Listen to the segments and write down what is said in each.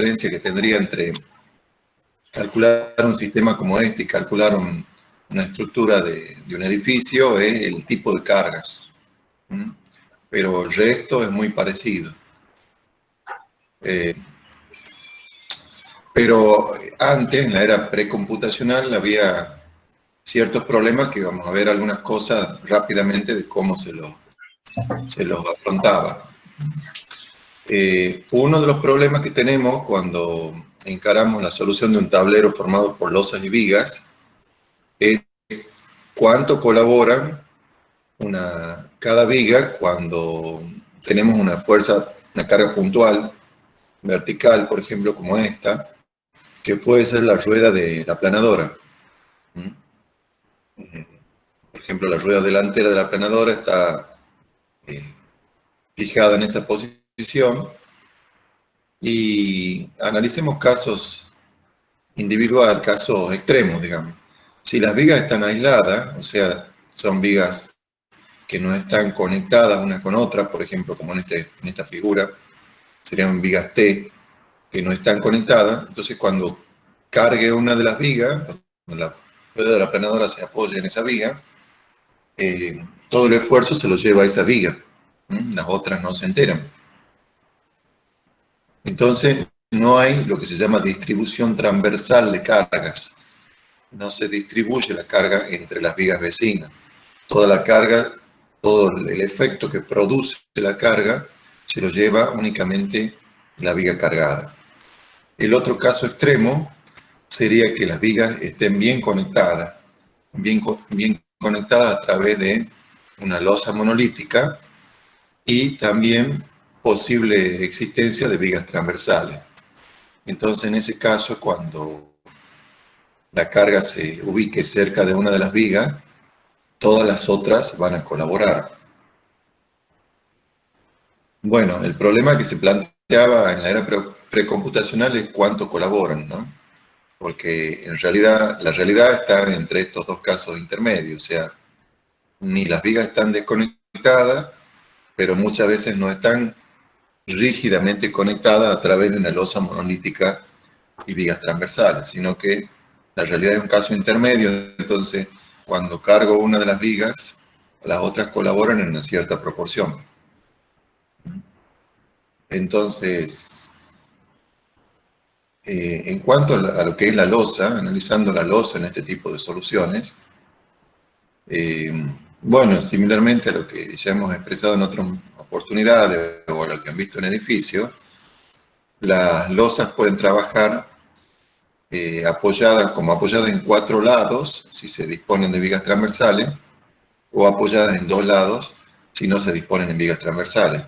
diferencia que tendría entre calcular un sistema como este y calcular una estructura de un edificio es el tipo de cargas. Pero el resto es muy parecido. Pero antes, en la era precomputacional, había ciertos problemas que vamos a ver algunas cosas rápidamente de cómo se los afrontaba. Uno de los problemas que tenemos cuando encaramos la solución de un tablero formado por losas y vigas es cuánto colaboran cada viga cuando tenemos una fuerza, una carga puntual, vertical, por ejemplo, como esta, que puede ser la rueda de la planadora. Por ejemplo, la rueda delantera de la planadora está fijada en esa posición y analicemos casos individuales, casos extremos, digamos. Si las vigas están aisladas, o sea, son vigas que no están conectadas una con otra, por ejemplo, como en esta figura, serían vigas T que no están conectadas, entonces cuando cargue una de las vigas, cuando la rueda de la planadora se apoya en esa viga, todo el esfuerzo se lo lleva a esa viga, las otras no se enteran. Entonces no hay lo que se llama distribución transversal de cargas, no se distribuye la carga entre las vigas vecinas. Toda la carga, todo el efecto que produce la carga, se lo lleva únicamente la viga cargada. El otro caso extremo sería que las vigas estén bien conectadas a través de una losa monolítica y también posible existencia de vigas transversales. Entonces, en ese caso, cuando la carga se ubique cerca de una de las vigas, todas las otras van a colaborar. Bueno, el problema que se planteaba en la era precomputacional es cuánto colaboran, ¿no? Porque en realidad, la realidad está entre estos dos casos intermedios, o sea, ni las vigas están desconectadas, pero muchas veces no están rígidamente conectadas a través de una losa monolítica y vigas transversales, sino que la realidad es un caso intermedio, entonces cuando cargo una de las vigas, las otras colaboran en una cierta proporción. Entonces, en cuanto a lo que es la losa, analizando la losa en este tipo de soluciones, bueno, similarmente a lo que ya hemos expresado en otras oportunidades o a lo que han visto en edificios, las losas pueden trabajar apoyadas en 4 lados, si se disponen de vigas transversales, o apoyadas en 2 lados, si no se disponen en vigas transversales.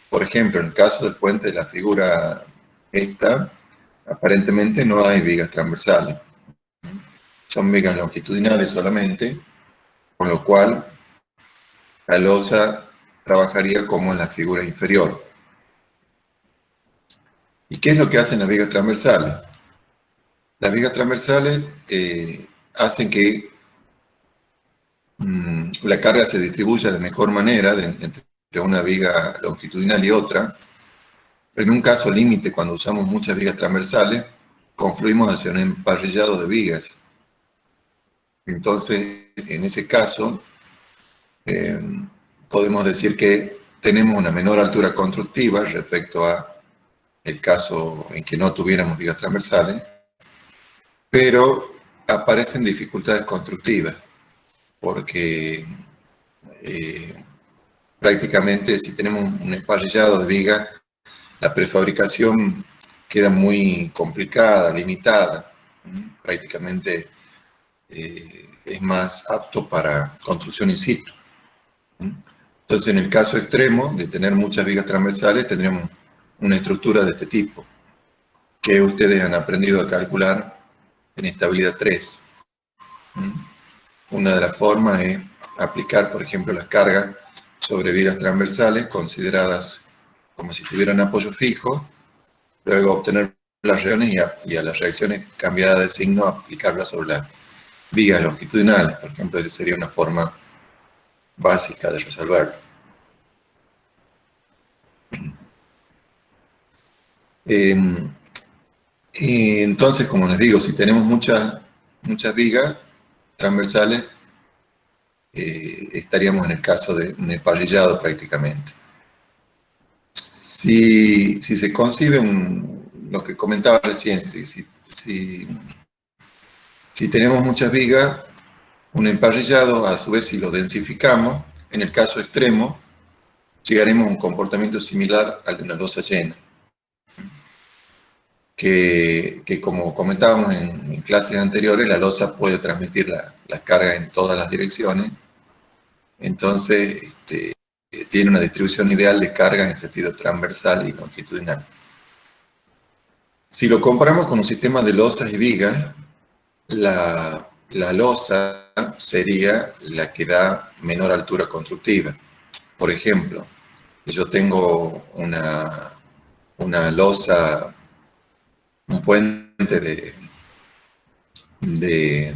Por ejemplo, en el caso del puente de la figura esta, aparentemente no hay vigas transversales. Son vigas longitudinales solamente, con lo cual la losa trabajaría como en la figura inferior. ¿Y qué es lo que hacen las vigas transversales? Las vigas transversales hacen que la carga se distribuya de mejor manera entre una viga longitudinal y otra. En un caso límite, cuando usamos muchas vigas transversales, confluimos hacia un emparrillado de vigas. Entonces, en ese caso, podemos decir que tenemos una menor altura constructiva respecto a el caso en que no tuviéramos vigas transversales, pero aparecen dificultades constructivas, porque prácticamente si tenemos un emparrillado de vigas, la prefabricación queda muy complicada, limitada, prácticamente es más apto para construcción in situ. Entonces, en el caso extremo de tener muchas vigas transversales, tendríamos una estructura de este tipo, que ustedes han aprendido a calcular en estabilidad 3. Una de las formas es aplicar, por ejemplo, las cargas sobre vigas transversales consideradas como si tuvieran apoyo fijo, luego obtener las reacciones y a las reacciones cambiadas de signo aplicarlas sobre las vigas longitudinales. Por ejemplo, esa sería una forma básica de resolverlo. Y entonces, como les digo, si tenemos muchas vigas transversales, estaríamos en el caso de un emparrillado prácticamente. Si se concibe lo que comentaba recién, si tenemos muchas vigas, un emparrillado, a su vez, si lo densificamos, en el caso extremo, llegaremos a un comportamiento similar al de una losa llena. Que como comentábamos en clases anteriores, la losa puede transmitir las cargas en todas las direcciones. Entonces, tiene una distribución ideal de cargas en sentido transversal y longitudinal. Si lo comparamos con un sistema de losas y vigas, la losa sería la que da menor altura constructiva. Por ejemplo, yo tengo una losa, un puente de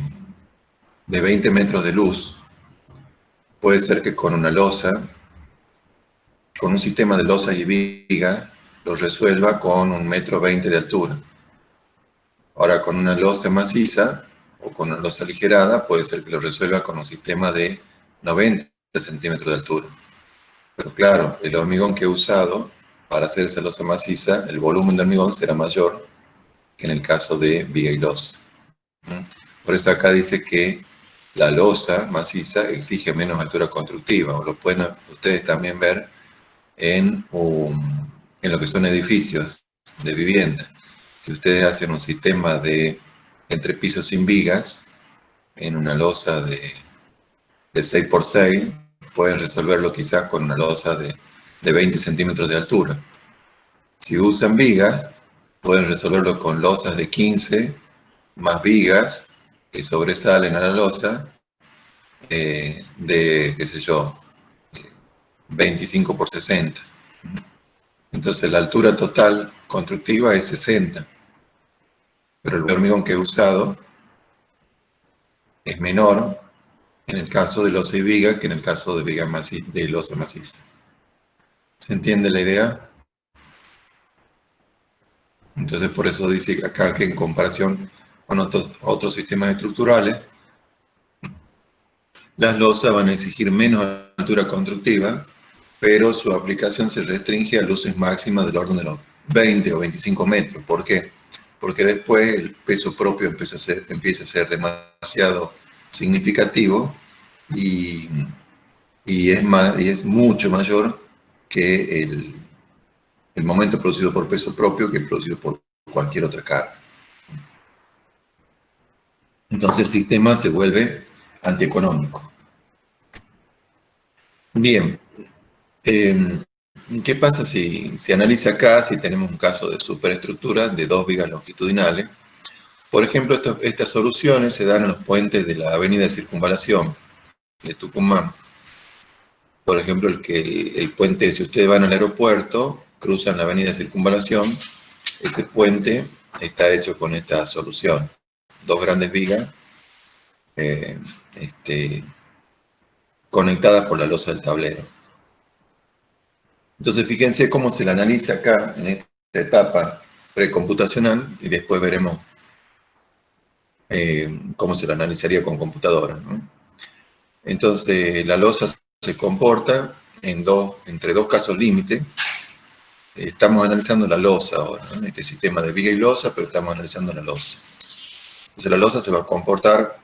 20 metros de luz. Puede ser que con una losa, con un sistema de losa y viga, lo resuelva con 1,20 m de altura. Ahora, con una losa maciza o con una losa aligerada, puede ser que lo resuelva con un sistema de 90 centímetros de altura. Pero claro, el hormigón que he usado para hacer esa losa maciza, el volumen de hormigón será mayor que en el caso de viga y losa. Por eso acá dice que la losa maciza exige menos altura constructiva, o lo pueden ustedes también ver en lo que son edificios de vivienda. Si ustedes hacen un sistema de entrepisos sin vigas, en una losa de 6x6, pueden resolverlo quizás con una losa de 20 centímetros de altura. Si usan vigas, pueden resolverlo con losas de 15 más vigas que sobresalen a la losa de, qué sé yo, 25x60. Entonces la altura total constructiva es 60, pero el hormigón que he usado es menor en el caso de losa y viga que en el caso de de losa maciza. ¿Se entiende la idea? Entonces por eso dice acá que en comparación con otros sistemas estructurales, las losas van a exigir menos altura constructiva, pero su aplicación se restringe a luces máximas del orden de los 20 o 25 metros. ¿Por qué? Porque después el peso propio empieza a ser demasiado significativo y es mucho mayor que el momento producido por peso propio que el producido por cualquier otra carga. Entonces el sistema se vuelve antieconómico. Bien, ¿qué pasa si analiza acá, si tenemos un caso de superestructura de 2 vigas longitudinales? Por ejemplo, estas soluciones se dan en los puentes de la avenida de Circunvalación de Tucumán. Por ejemplo, el puente, si ustedes van al aeropuerto, cruzan la avenida de Circunvalación, ese puente está hecho con esta solución. 2 grandes vigas conectadas por la losa del tablero. Entonces, fíjense cómo se la analiza acá en esta etapa precomputacional y después veremos cómo se la analizaría con computadora, ¿no? Entonces, la losa se comporta entre dos casos límite. Estamos analizando la losa ahora, ¿no? Este sistema de viga y losa, pero estamos analizando la losa. Entonces, la losa se va a comportar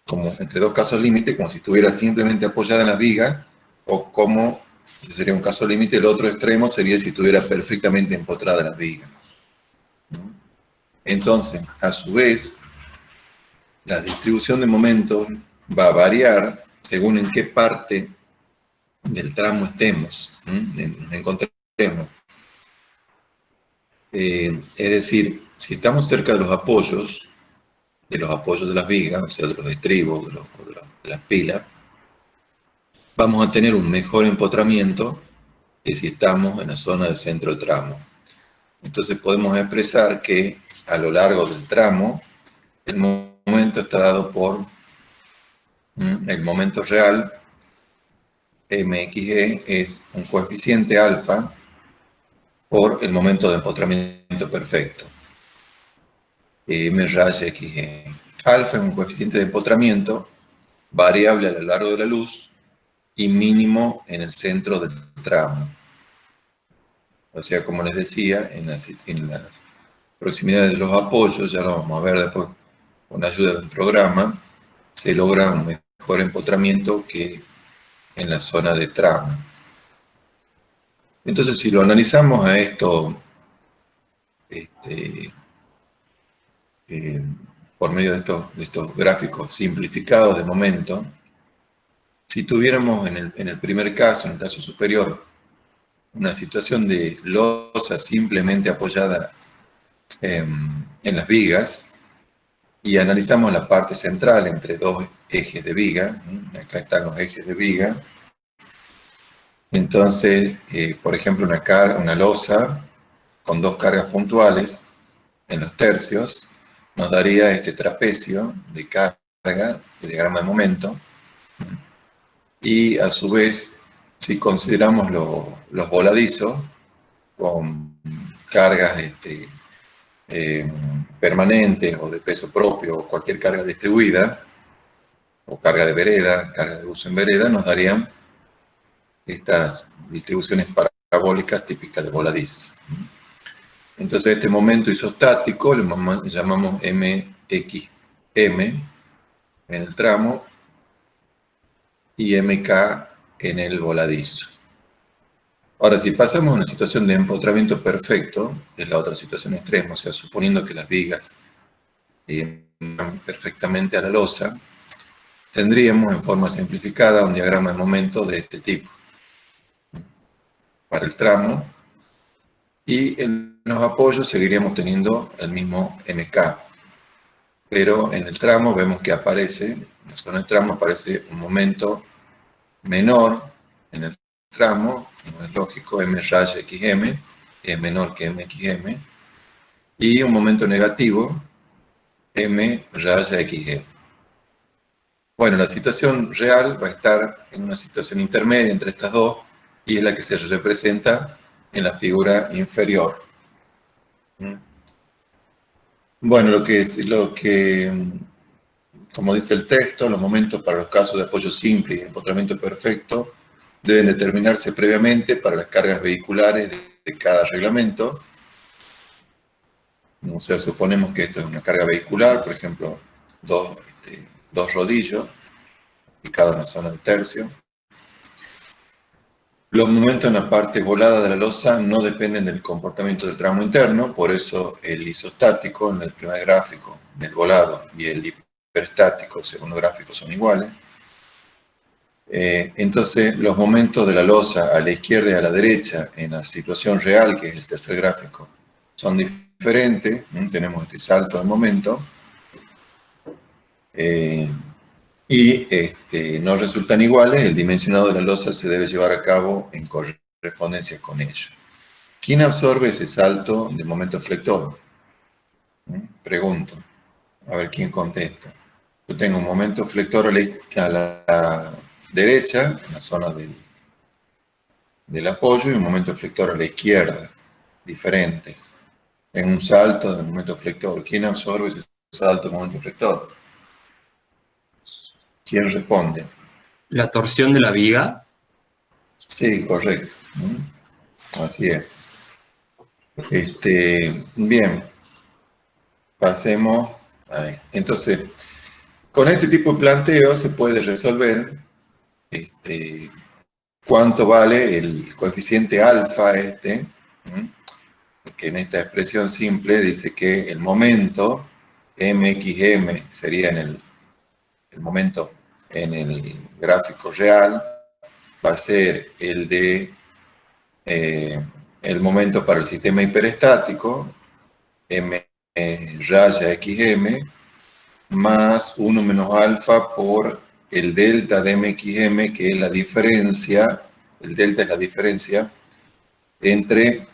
como entre dos casos límite, como si estuviera simplemente apoyada en la viga, o como, ese sería un caso límite, el otro extremo sería si estuviera perfectamente empotrada en la viga. Entonces, a su vez, la distribución de momentos va a variar según en qué parte del tramo nos encontremos. Es decir, si estamos cerca de los apoyos de las vigas, o sea, de los estribos, de las pilas, vamos a tener un mejor empotramiento que si estamos en la zona del centro del tramo. Entonces podemos expresar que a lo largo del tramo, el momento está dado por el momento real, MXG, es un coeficiente alfa por el momento de empotramiento perfecto. M raya XG. Alfa es un coeficiente de empotramiento variable a lo largo de la luz y mínimo en el centro del tramo. O sea, como les decía, en las proximidades de los apoyos, ya lo vamos a ver después con la ayuda de un programa, se logra un mejor empotramiento que en la zona de tramo. Entonces, si lo analizamos a esto por medio de estos gráficos simplificados de momento, si tuviéramos en el primer caso, en el caso superior, una situación de losa simplemente apoyada en las vigas, y analizamos la parte central entre dos ejes de viga, acá están los ejes de viga, entonces, por ejemplo, una losa con dos cargas puntuales en los tercios nos daría este trapecio de carga, de diagrama de momento, y a su vez, si consideramos los voladizos con cargas permanentes o de peso propio o cualquier carga distribuida, o carga de vereda, carga de uso en vereda, nos darían estas distribuciones parabólicas típicas de voladizo. Entonces, este momento isostático lo llamamos MXM en el tramo y MK en el voladizo. Ahora, si pasamos a una situación de empotramiento perfecto, que es la otra situación extrema, o sea, suponiendo que las vigas van perfectamente a la losa, tendríamos en forma simplificada un diagrama de momento de este tipo para el tramo, y en los apoyos seguiríamos teniendo el mismo MK, pero en el tramo vemos que aparece, en la zona del tramo aparece un momento menor en el tramo, no es lógico, M raya XM, es menor que MXM, y un momento negativo, M raya XG. Bueno, la situación real va a estar en una situación intermedia entre estas dos, y es la que se representa en la figura inferior. Bueno, como dice el texto, los momentos para los casos de apoyo simple y empotramiento perfecto deben determinarse previamente para las cargas vehiculares de cada reglamento. O sea, suponemos que esto es una carga vehicular, por ejemplo, dos rodillos, ubicados en la zona del tercio. Los momentos en la parte volada de la losa no dependen del comportamiento del tramo interno, por eso el isostático en el primer gráfico del volado y el hiperestático, el segundo gráfico, son iguales. Entonces, los momentos de la losa a la izquierda y a la derecha en la situación real, que es el tercer gráfico, son diferentes. Tenemos este salto de momento. Y no resultan iguales, el dimensionado de la losa se debe llevar a cabo en correspondencia con ello. ¿Quién absorbe ese salto de momento flector? Pregunto. A ver quién contesta. Yo tengo un momento flector a la derecha, en la zona del apoyo, y un momento flector a la izquierda, diferentes. En un salto de momento flector. ¿Quién absorbe ese salto de momento flector? ¿Quién responde? La torsión de la viga. Sí, correcto. Así es. Bien, pasemos ahí. Entonces, con este tipo de planteo se puede resolver cuánto vale el coeficiente alfa que en esta expresión simple dice que el momento MXM sería el momento en el gráfico real, va a ser el momento para el sistema hiperestático, M raya XM, más 1 menos alfa por el delta de MXM, que es la diferencia, el delta es la diferencia entre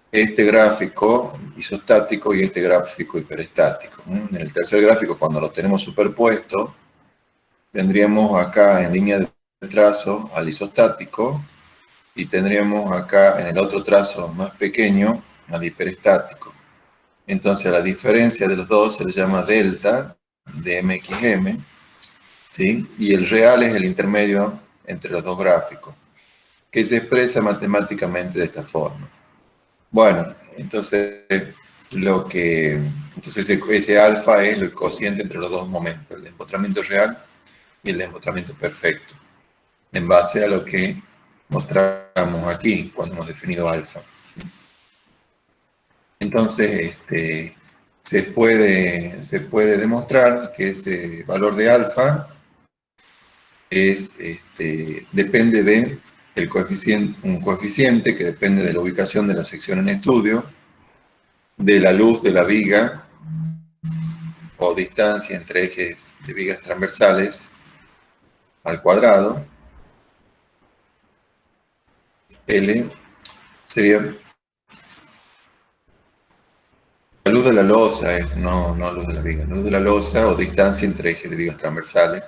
este gráfico isostático y este gráfico hiperestático. En el tercer gráfico, cuando lo tenemos superpuesto, tendríamos acá en línea de trazo al isostático, y tendríamos acá en el otro trazo más pequeño al hiperestático. Entonces a la diferencia de los dos se le llama delta de MXM, ¿sí? Y el real es el intermedio entre los dos gráficos, que se expresa matemáticamente de esta forma. Bueno, entonces ese alfa es el cociente entre los dos momentos, el empotramiento real y el empotramiento perfecto, en base a lo que mostramos aquí cuando hemos definido alfa. Entonces, se puede demostrar que ese valor de alfa depende de un coeficiente que depende de la ubicación de la sección en estudio, de la luz de la viga o distancia entre ejes de vigas transversales al cuadrado. L sería la luz de la losa, no luz de la viga, luz de la losa o distancia entre ejes de vigas transversales.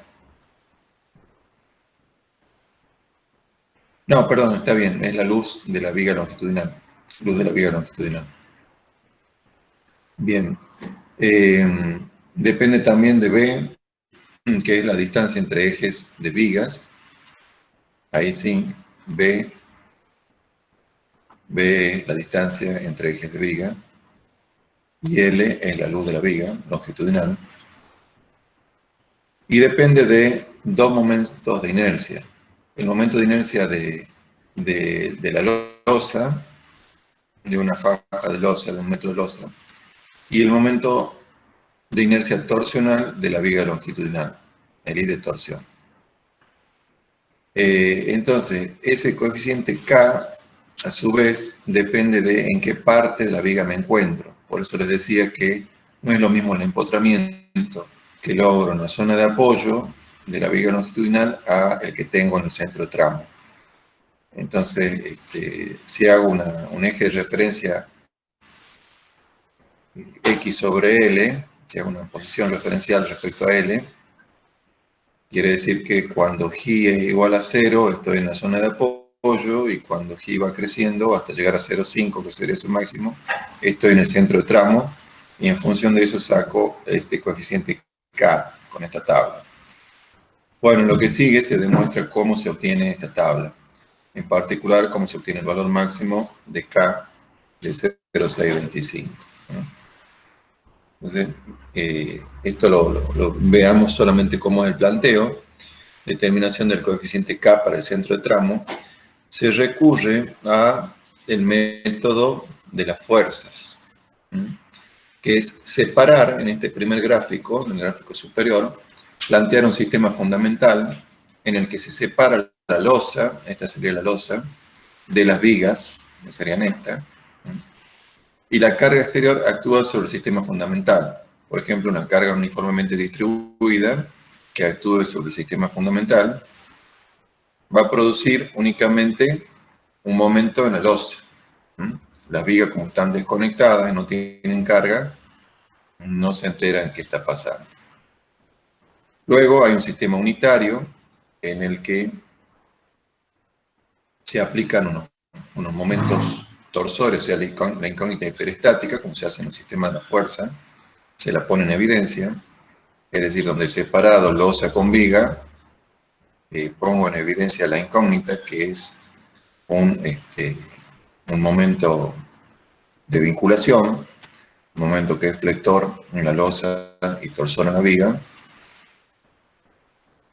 No, perdón, está bien, es la luz de la viga longitudinal. Luz de la viga longitudinal. Bien. Depende también de B, que es la distancia entre ejes de vigas. Ahí sí, B es la distancia entre ejes de viga. Y L es la luz de la viga longitudinal. Y depende de dos momentos de inercia. El momento de inercia de la losa, de una faja de losa, de un metro de losa, y el momento de inercia torsional de la viga longitudinal, el I de torsión. Entonces, ese coeficiente K, a su vez, depende de en qué parte de la viga me encuentro. Por eso les decía que no es lo mismo el empotramiento que logro en la zona de apoyo de la viga longitudinal a el que tengo en el centro de tramo. Entonces, si hago un eje de referencia X sobre L, si hago una posición referencial respecto a L, quiere decir que cuando G es igual a 0, estoy en la zona de apoyo, y cuando G va creciendo hasta llegar a 0,5, que sería su máximo, estoy en el centro de tramo, y en función de eso saco este coeficiente K con esta tabla. Bueno, en lo que sigue se demuestra cómo se obtiene esta tabla. En particular, cómo se obtiene el valor máximo de K de 0,625. Entonces, esto lo veamos solamente como es el planteo. Determinación del coeficiente K para el centro de tramo. Se recurre a el método de las fuerzas, que es separar en este primer gráfico, en el gráfico superior, plantear un sistema fundamental en el que se separa la losa, esta sería la losa, de las vigas, que serían estas, y la carga exterior actúa sobre el sistema fundamental. Por ejemplo, una carga uniformemente distribuida que actúe sobre el sistema fundamental va a producir únicamente un momento en la losa. Las vigas, como están desconectadas y no tienen carga, no se enteran qué está pasando. Luego hay un sistema unitario en el que se aplican unos momentos torsores, o sea, la incógnita hiperestática, como se hace en el sistema de la fuerza, se la pone en evidencia, es decir, donde separado losa con viga, pongo en evidencia la incógnita, que es un momento de vinculación, un momento que es flector en la losa y torsor en la viga,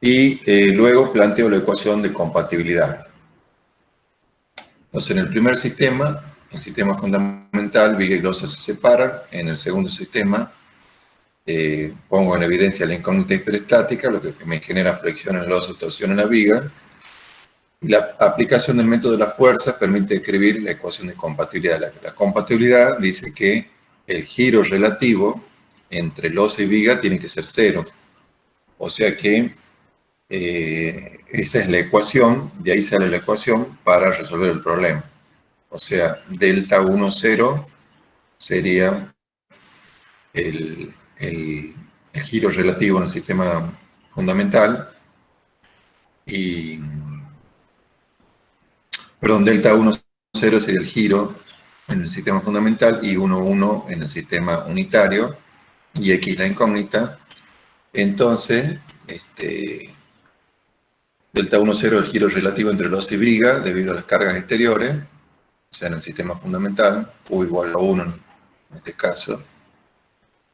y luego planteo la ecuación de compatibilidad. Entonces, en el primer sistema, el sistema fundamental, viga y losa se separan. En el segundo sistema, pongo en evidencia la incógnita hiperestática, lo que me genera flexión en la losa y torsión en la viga. La aplicación del método de la fuerza permite escribir la ecuación de compatibilidad. La compatibilidad dice que el giro relativo entre losa y viga tiene que ser 0. O sea que esa es la ecuación, de ahí sale la ecuación para resolver el problema. O sea, delta 1, 0 sería el giro relativo en el sistema fundamental, y, perdón, delta 1, 0 sería el giro en el sistema fundamental y 1, 1 en el sistema unitario, y X la incógnita. Entonces, delta 1, 0 el giro relativo entre losa y viga debido a las cargas exteriores, o sea, en el sistema fundamental, U igual a 1 en este caso.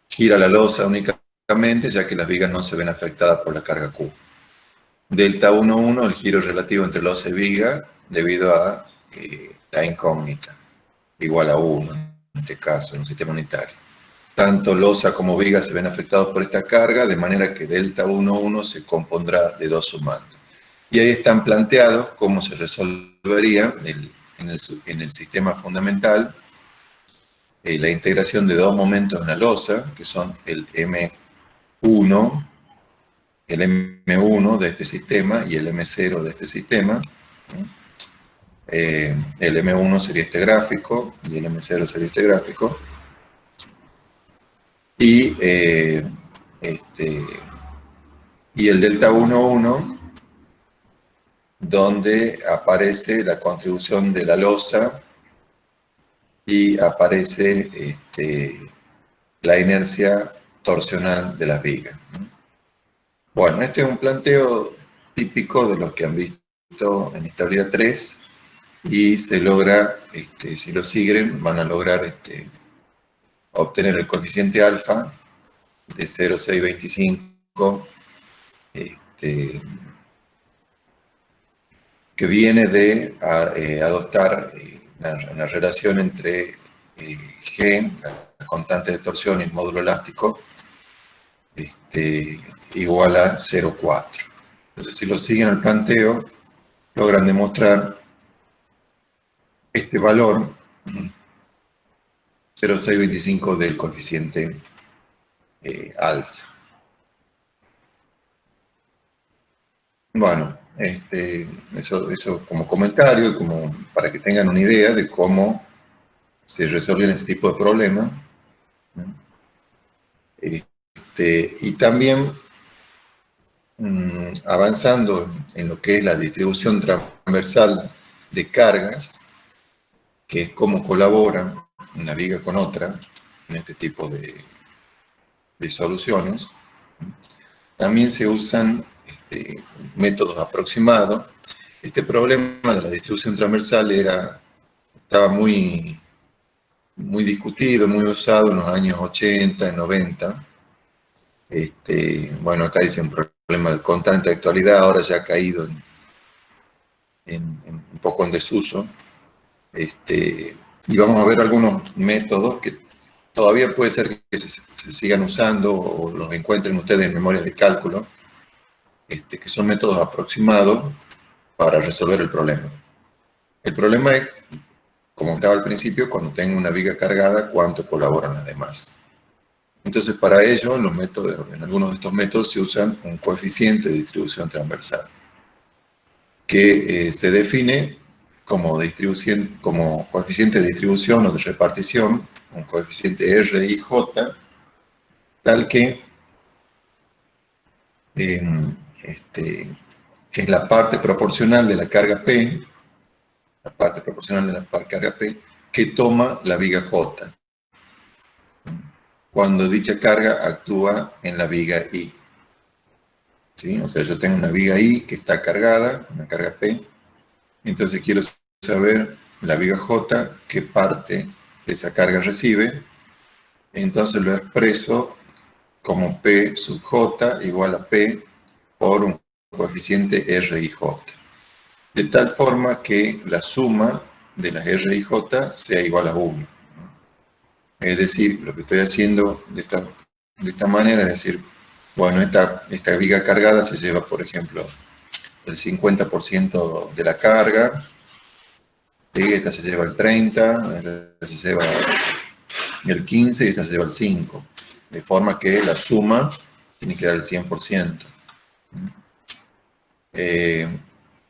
Gira la losa únicamente, ya que las vigas no se ven afectadas por la carga Q. Delta 1, 1 el giro relativo entre losa y viga debido a la incógnita, igual a 1 en este caso, en el sistema unitario. Tanto losa como viga se ven afectados por esta carga, de manera que delta 1, 1 se compondrá de dos sumandos. Y ahí están planteados cómo se resolvería en el sistema fundamental la integración de dos momentos en la losa, que son el M1 de este sistema y el M0 de este sistema. El M1 sería este gráfico y el M0 sería este gráfico. Y el delta 1, 1, donde aparece la contribución de la losa y aparece la inercia torsional de las vigas. Bueno, este es un planteo típico de los que han visto en estabilidad 3 y se logra, si lo siguen, van a lograr obtener el coeficiente alfa de 0,625 que viene de adoptar una relación entre G, la constante de torsión, y el módulo elástico, igual a 0,4. Entonces, si lo siguen al planteo, logran demostrar este valor, 0,625 del coeficiente alfa. Bueno, eso como comentario, como para que tengan una idea de cómo se resuelven este tipo de problemas. Y también avanzando en lo que es la distribución transversal de cargas, que es cómo colabora una viga con otra en este tipo de soluciones. También se usan métodos aproximados. Este problema de la distribución transversal estaba muy discutido, muy usado en los años 80, 90. Bueno, acá dice un problema de constante actualidad, ahora ya ha caído un poco en desuso. Y vamos a ver algunos métodos que todavía puede ser que se sigan usando o los encuentren ustedes en memorias de cálculo, que son métodos aproximados para resolver el problema. El problema es, como estaba al principio, cuando tengo una viga cargada, cuánto colaboran las demás. Entonces, para ello, en algunos de estos métodos se usan un coeficiente de distribución transversal, que se define como coeficiente de distribución o de repartición, un coeficiente RIJ, tal que es la parte proporcional de la carga P, que toma la viga J, cuando dicha carga actúa en la viga I. ¿Sí? O sea, yo tengo una viga I que está cargada, una carga P, entonces quiero saber la viga J qué parte de esa carga recibe, entonces lo expreso como P sub J igual a P por un coeficiente RIJ, de tal forma que la suma de las RIJ sea igual a 1. Es decir, lo que estoy haciendo de esta manera es decir, bueno, esta viga cargada se lleva, por ejemplo, el 50% de la carga, y esta se lleva el 30%, esta se lleva el 15% y esta se lleva el 5%, de forma que la suma tiene que dar el 100%.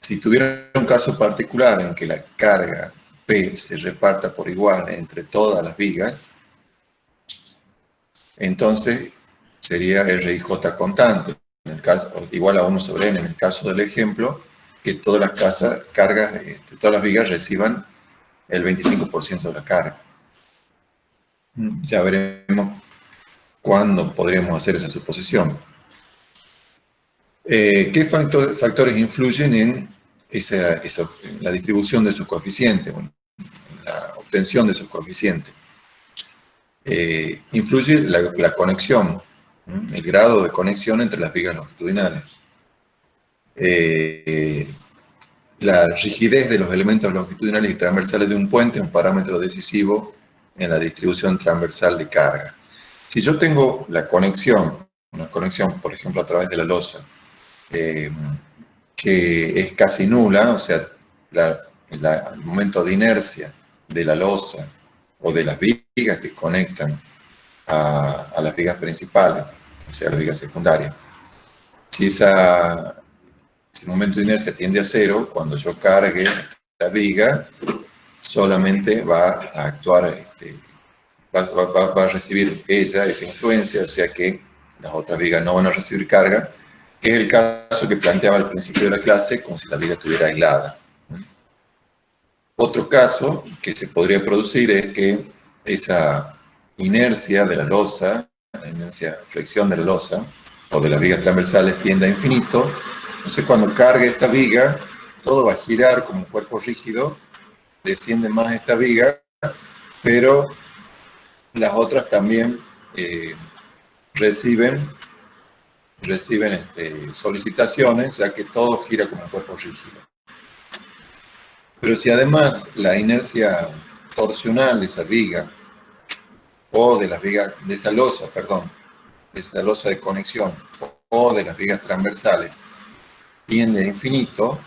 Si tuviera un caso particular en que la carga P se reparta por igual entre todas las vigas, entonces sería RIJ constante, en el caso, igual a 1 sobre n, en el caso del ejemplo, que todas las vigas reciban el 25% de la carga. Ya veremos cuándo podríamos hacer esa suposición. ¿Qué factores influyen en la distribución de esos coeficientes, en la obtención de esos coeficientes? Influye la conexión, el grado de conexión entre las vigas longitudinales. La rigidez de los elementos longitudinales y transversales de un puente es un parámetro decisivo en la distribución transversal de carga. Si yo tengo una conexión, por ejemplo, a través de la losa, que es casi nula, o sea, el momento de inercia de la losa o de las vigas que conectan a las vigas principales, o sea, las vigas secundarias. Si ese momento de inercia tiende a cero, cuando yo cargue la viga, solamente va a actuar, va a recibir esa influencia, o sea que las otras vigas no van a recibir carga, que es el caso que planteaba al principio de la clase, como si la viga estuviera aislada. Otro caso que se podría producir es que esa inercia de la losa, la inercia flexión de la losa, o de las vigas transversales tiende a infinito. Entonces cuando cargue esta viga, todo va a girar como un cuerpo rígido, desciende más esta viga, pero las otras también reciben solicitaciones, ya que todo gira como un cuerpo rígido. Pero si además la inercia torsional de esa viga, o de las vigas, de esa losa de conexión, o de las vigas transversales, tiende a infinito,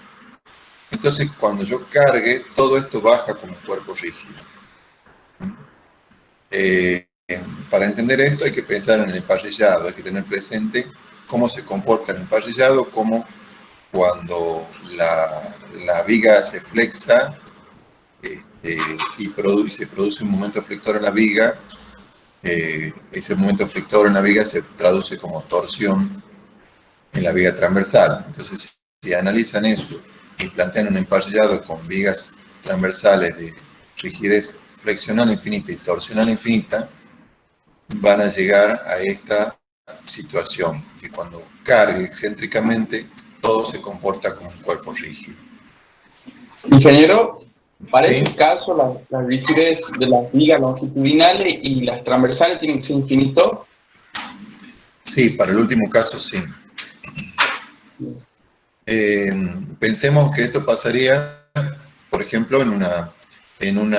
entonces cuando yo cargue, todo esto baja como un cuerpo rígido. Para entender esto hay que pensar en el emparrillado, hay que tener presente cómo se comporta el emparrillado, cómo cuando la viga se flexa y se produce un momento flector en la viga, ese momento flector en la viga se traduce como torsión en la viga transversal. Entonces, si analizan eso y plantean un emparrillado con vigas transversales de rigidez flexional infinita y torsional infinita, van a llegar a esta situación, que cuando cargue excéntricamente, todo se comporta como un cuerpo rígido. Ingeniero, para ¿Sí? ese caso, la rigidez de las vigas longitudinales y las transversales tienen que ser infinito. Sí, para el último caso sí. Pensemos que esto pasaría, por ejemplo, en un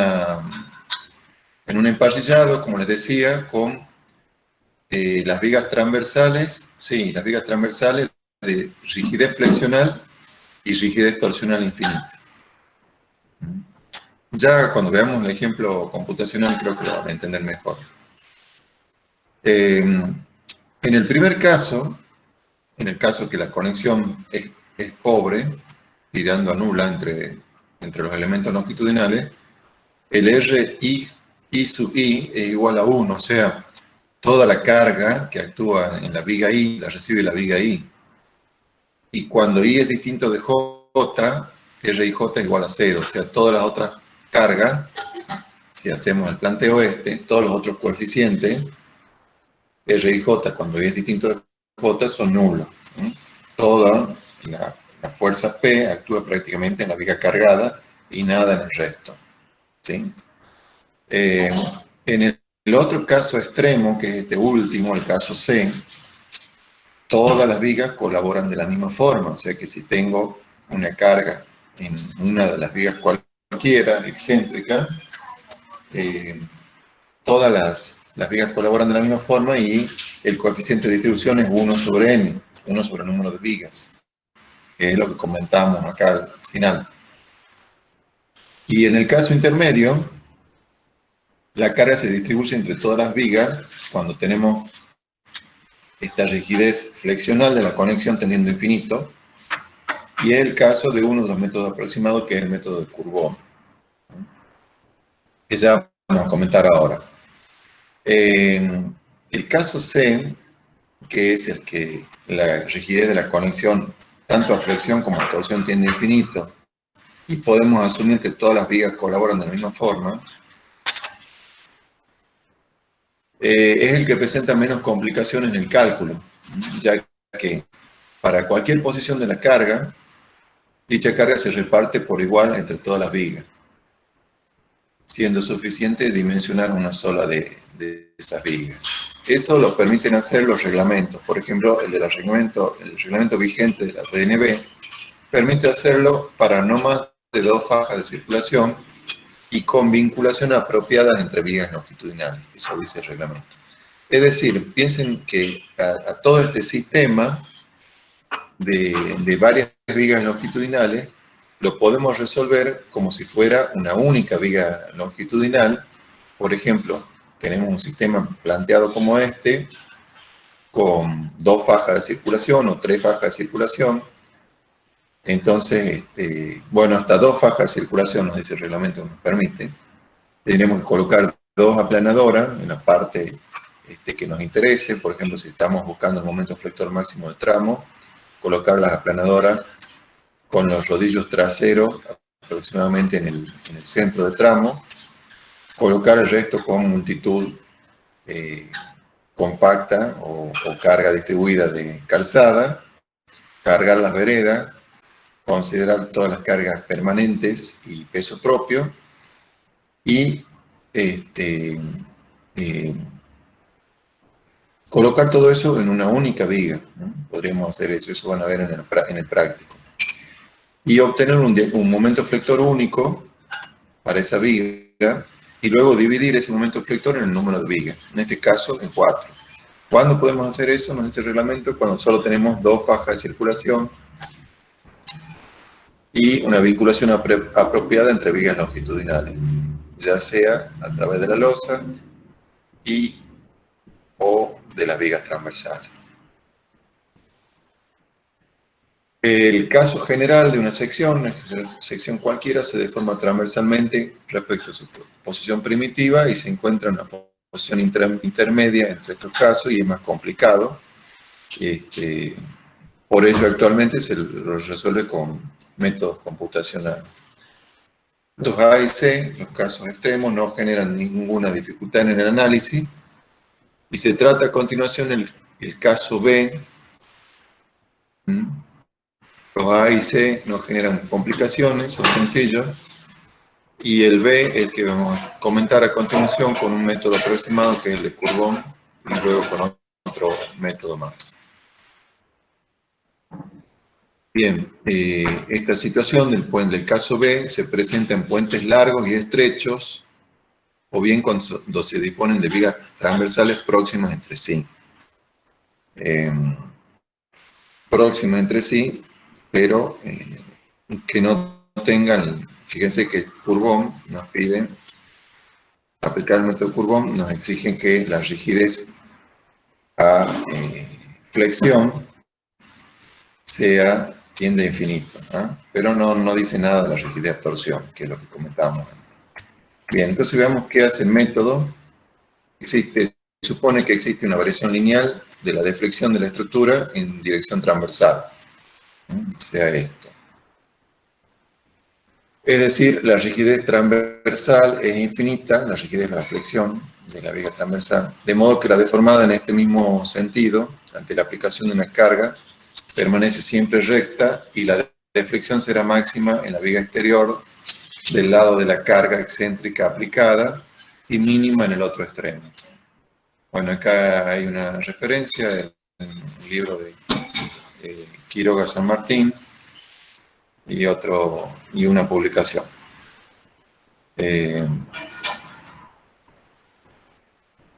emparrillado, como les decía, con las vigas transversales, las vigas transversales de rigidez flexional y rigidez torsional infinita. Ya cuando veamos el ejemplo computacional creo que lo van a entender mejor. En el primer caso, en el caso que la conexión es pobre, tirando a nula entre los elementos longitudinales, el R sub I es igual a 1, o sea, toda la carga que actúa en la viga I la recibe la viga I. Y cuando I es distinto de J, RIJ es igual a 0, o sea, todas las otras cargas, si hacemos el planteo todos los otros coeficientes, RIJ cuando I es distinto de J son nulos. Toda la fuerza P actúa prácticamente en la viga cargada y nada en el resto. ¿Sí? En el otro caso extremo, que es este último, el caso C, todas las vigas colaboran de la misma forma, o sea que si tengo una carga en una de las vigas cualquiera, excéntrica, todas las vigas colaboran de la misma forma y el coeficiente de distribución es 1 sobre n, 1 sobre el número de vigas, que es lo que comentamos acá al final. Y en el caso intermedio, la carga se distribuye entre todas las vigas cuando tenemos esta rigidez flexional de la conexión tendiendo a infinito, y es el caso de uno de los métodos aproximados, que es el método de Courbeau, que ya vamos a comentar ahora. El caso C, que es el que la rigidez de la conexión, tanto a flexión como a torsión, tiende a infinito, y podemos asumir que todas las vigas colaboran de la misma forma, es el que presenta menos complicaciones en el cálculo, ya que para cualquier posición de la carga, dicha carga se reparte por igual entre todas las vigas, siendo suficiente dimensionar una sola de esas vigas. Eso lo permiten hacer los reglamentos. Por ejemplo, el reglamento vigente de la PNB permite hacerlo para no más de 2 fajas de circulación y con vinculación apropiada entre vigas longitudinales. Eso dice el reglamento. Es decir, piensen que a todo este sistema de varias vigas longitudinales lo podemos resolver como si fuera una única viga longitudinal. Por ejemplo, tenemos un sistema planteado como este, con 2 fajas de circulación o 3 fajas de circulación. Entonces, bueno, hasta 2 fajas de circulación, nos dice el reglamento, nos permite. Tenemos que colocar 2 aplanadoras en la parte que nos interese. Por ejemplo, si estamos buscando el momento flector máximo de tramo, colocar las aplanadoras con los rodillos traseros aproximadamente en el centro de tramo, colocar el resto con multitud compacta o carga distribuida de calzada, cargar las veredas, considerar todas las cargas permanentes y peso propio, y colocar todo eso en una única viga, ¿no? Podríamos hacer eso van a ver en el práctico. Y obtener un momento flector único para esa viga, y luego dividir ese momento flector en el número de vigas, en este caso en 4. ¿Cuándo podemos hacer eso? Nos dice el reglamento, cuando solo tenemos 2 fajas de circulación y una vinculación apropiada entre vigas longitudinales, ya sea a través de la losa o de las vigas transversales. El caso general de una sección cualquiera se deforma transversalmente respecto a su posición primitiva y se encuentra en una posición intermedia entre estos casos y es más complicado. Por ello actualmente se lo resuelve con métodos computacionales. Los A y C, los casos extremos, no generan ninguna dificultad en el análisis y se trata a continuación el caso B. Los A y C no generan complicaciones, son sencillos, y el B, el que vamos a comentar a continuación con un método aproximado que es el de Courbon, y luego con otro método más. Bien, esta situación del caso B se presenta en puentes largos y estrechos, o bien cuando se disponen de vigas transversales próximas entre sí. Próximas entre sí, pero que no tengan, fíjense que Courbon nos pide, aplicar el método Courbon, nos exigen que la rigidez a flexión tiende a infinito, ¿eh? Pero no dice nada de la rigidez a torsión, que es lo que comentábamos. Bien, entonces veamos qué hace el método. Supone que existe una variación lineal de la deflexión de la estructura en dirección transversal, sea esto. Es decir, la rigidez transversal es infinita, la rigidez de la flexión de la viga transversal, de modo que la deformada en este mismo sentido, ante la aplicación de una carga, permanece siempre recta y la deflexión será máxima en la viga exterior del lado de la carga excéntrica aplicada y mínima en el otro extremo. Bueno, acá hay una referencia en un libro de Quiroga San Martín y una publicación. El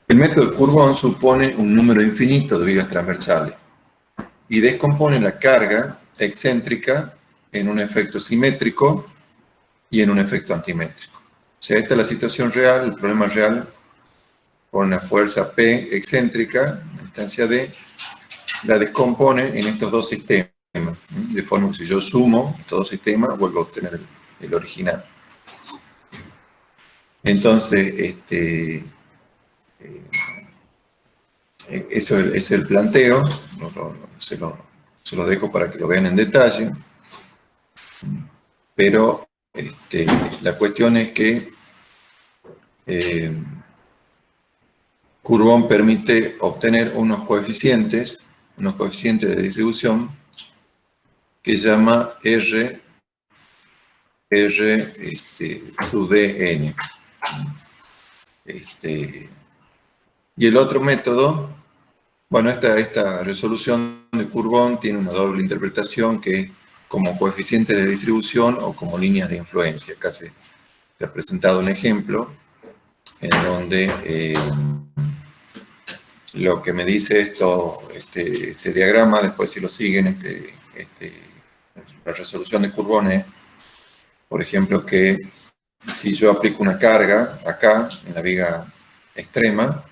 método de Courbon supone un número infinito de vigas transversales y descompone la carga excéntrica en un efecto simétrico y en un efecto antimétrico. O sea, esta es la situación real, el problema real, con una fuerza P excéntrica, una instancia D, la descompone en estos dos sistemas, de forma que si yo sumo estos dos sistemas, vuelvo a obtener el original. Entonces, eso es el planteo, se lo dejo para que lo vean en detalle, pero la cuestión es que Kurbon permite obtener unos coeficientes de distribución que llama R sub dn. Y el otro método, bueno, esta resolución de Kurbon tiene una doble interpretación que es como coeficiente de distribución o como líneas de influencia. Acá se ha presentado un ejemplo en donde lo que me dice este diagrama, después si lo siguen, la resolución de Kurbon es, por ejemplo, que si yo aplico una carga acá, en la viga extrema,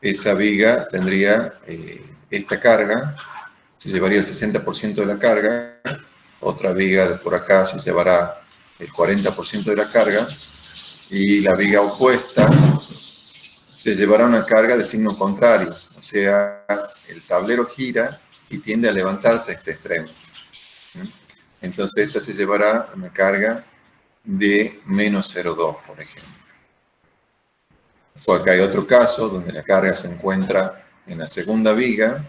esa viga tendría esta carga, se llevaría el 60% de la carga, otra viga por acá se llevará el 40% de la carga, y la viga opuesta se llevará una carga de signo contrario, o sea, el tablero gira y tiende a levantarse a este extremo. Entonces esta se llevará una carga de menos 0,2, por ejemplo. O acá hay otro caso donde la carga se encuentra en la segunda viga,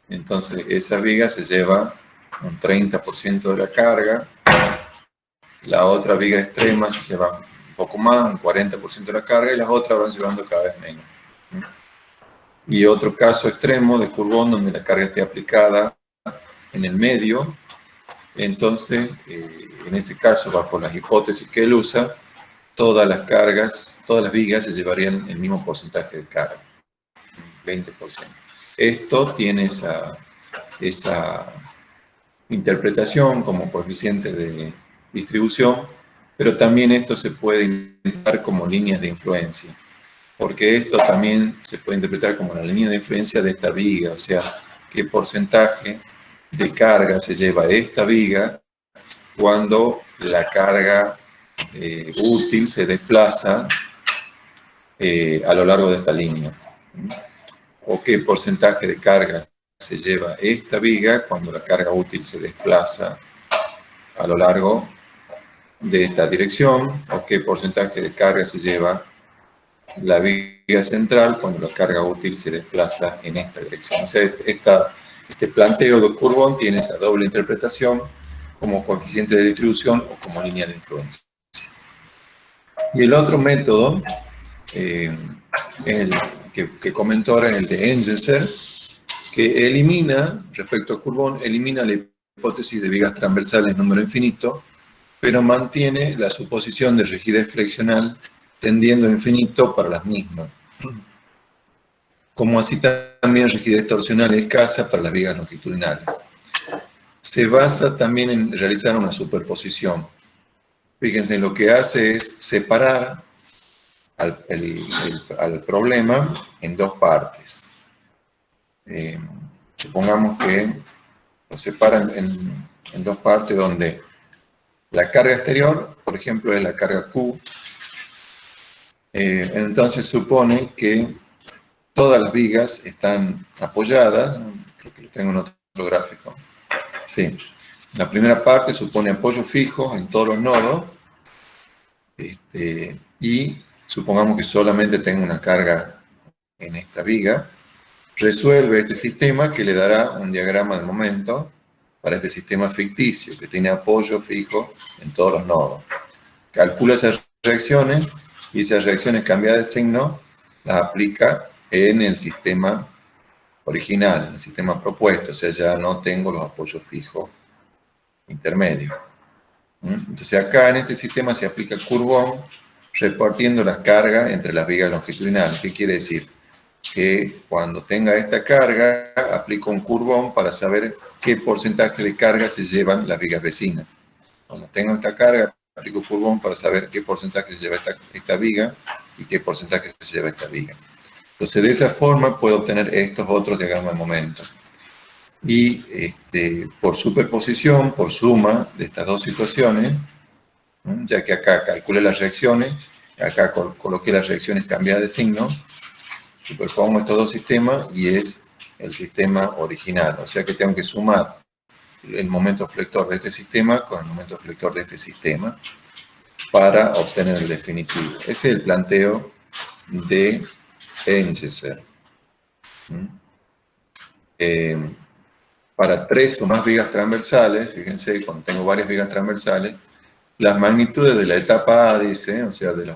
entonces esa viga se lleva un 30% de la carga, la otra viga extrema se lleva un poco más, un 40% de la carga, y las otras van llevando cada vez menos. Y otro caso extremo de Kurbon donde la carga esté aplicada en el medio, entonces en ese caso, bajo las hipótesis que él usa, todas las vigas se llevarían el mismo porcentaje de carga, 20%. Esto tiene esa interpretación como coeficiente de distribución, pero también esto se puede interpretar como líneas de influencia, porque esto también se puede interpretar como la línea de influencia de esta viga, o sea, qué porcentaje de carga se lleva esta viga cuando la carga útil se desplaza a lo largo de esta línea, o qué porcentaje de carga se lleva esta viga cuando la carga útil se desplaza a lo largo de esta dirección, o qué porcentaje de carga se lleva la viga central cuando la carga útil se desplaza en esta dirección. O sea, este planteo de Kurbon tiene esa doble interpretación como coeficiente de distribución o como línea de influencia. Y el otro método, el que comentó ahora, es el de Engelser, que elimina, respecto a Kurbon, elimina la hipótesis de vigas transversales número infinito, pero mantiene la suposición de rigidez flexional tendiendo a infinito para las mismas. Como así también rigidez torsional escasa para las vigas longitudinales. Se basa también en realizar una superposición. Fíjense, lo que hace es separar al problema en dos partes. Supongamos que lo separan en dos partes donde la carga exterior, por ejemplo, es la carga Q. Entonces supone que todas las vigas están apoyadas. Creo que lo tengo en otro gráfico. Sí. La primera parte supone apoyo fijo en todos los nodos. Y supongamos que solamente tengo una carga en esta viga. Resuelve este sistema que le dará un diagrama de momento para este sistema ficticio que tiene apoyo fijo en todos los nodos. Calcula esas reacciones y esas reacciones cambiadas de signo las aplica en el sistema original, en el sistema propuesto, o sea, ya no tengo los apoyos fijos intermedios. Entonces acá en este sistema se aplica Kurbon repartiendo las cargas entre las vigas longitudinales. ¿Qué quiere decir? Que cuando tenga esta carga, aplico un Kurbon para saber qué porcentaje de carga se llevan las vigas vecinas. Cuando tengo esta carga, aplico Kurbon para saber qué porcentaje se lleva esta viga y qué porcentaje se lleva esta viga. Entonces, de esa forma puedo obtener estos otros diagramas de momento. Y por superposición, por suma de estas dos situaciones, ya que acá calculé las reacciones, acá coloqué las reacciones cambiadas de signo, superpongo estos dos sistemas y es el sistema original. O sea que tengo que sumar el momento flector de este sistema con el momento flector de este sistema para obtener el definitivo. Ese es el planteo de Engesser. Para 3 o más vigas transversales, fíjense, cuando tengo varias vigas transversales, las magnitudes de la etapa A, dice, o sea, de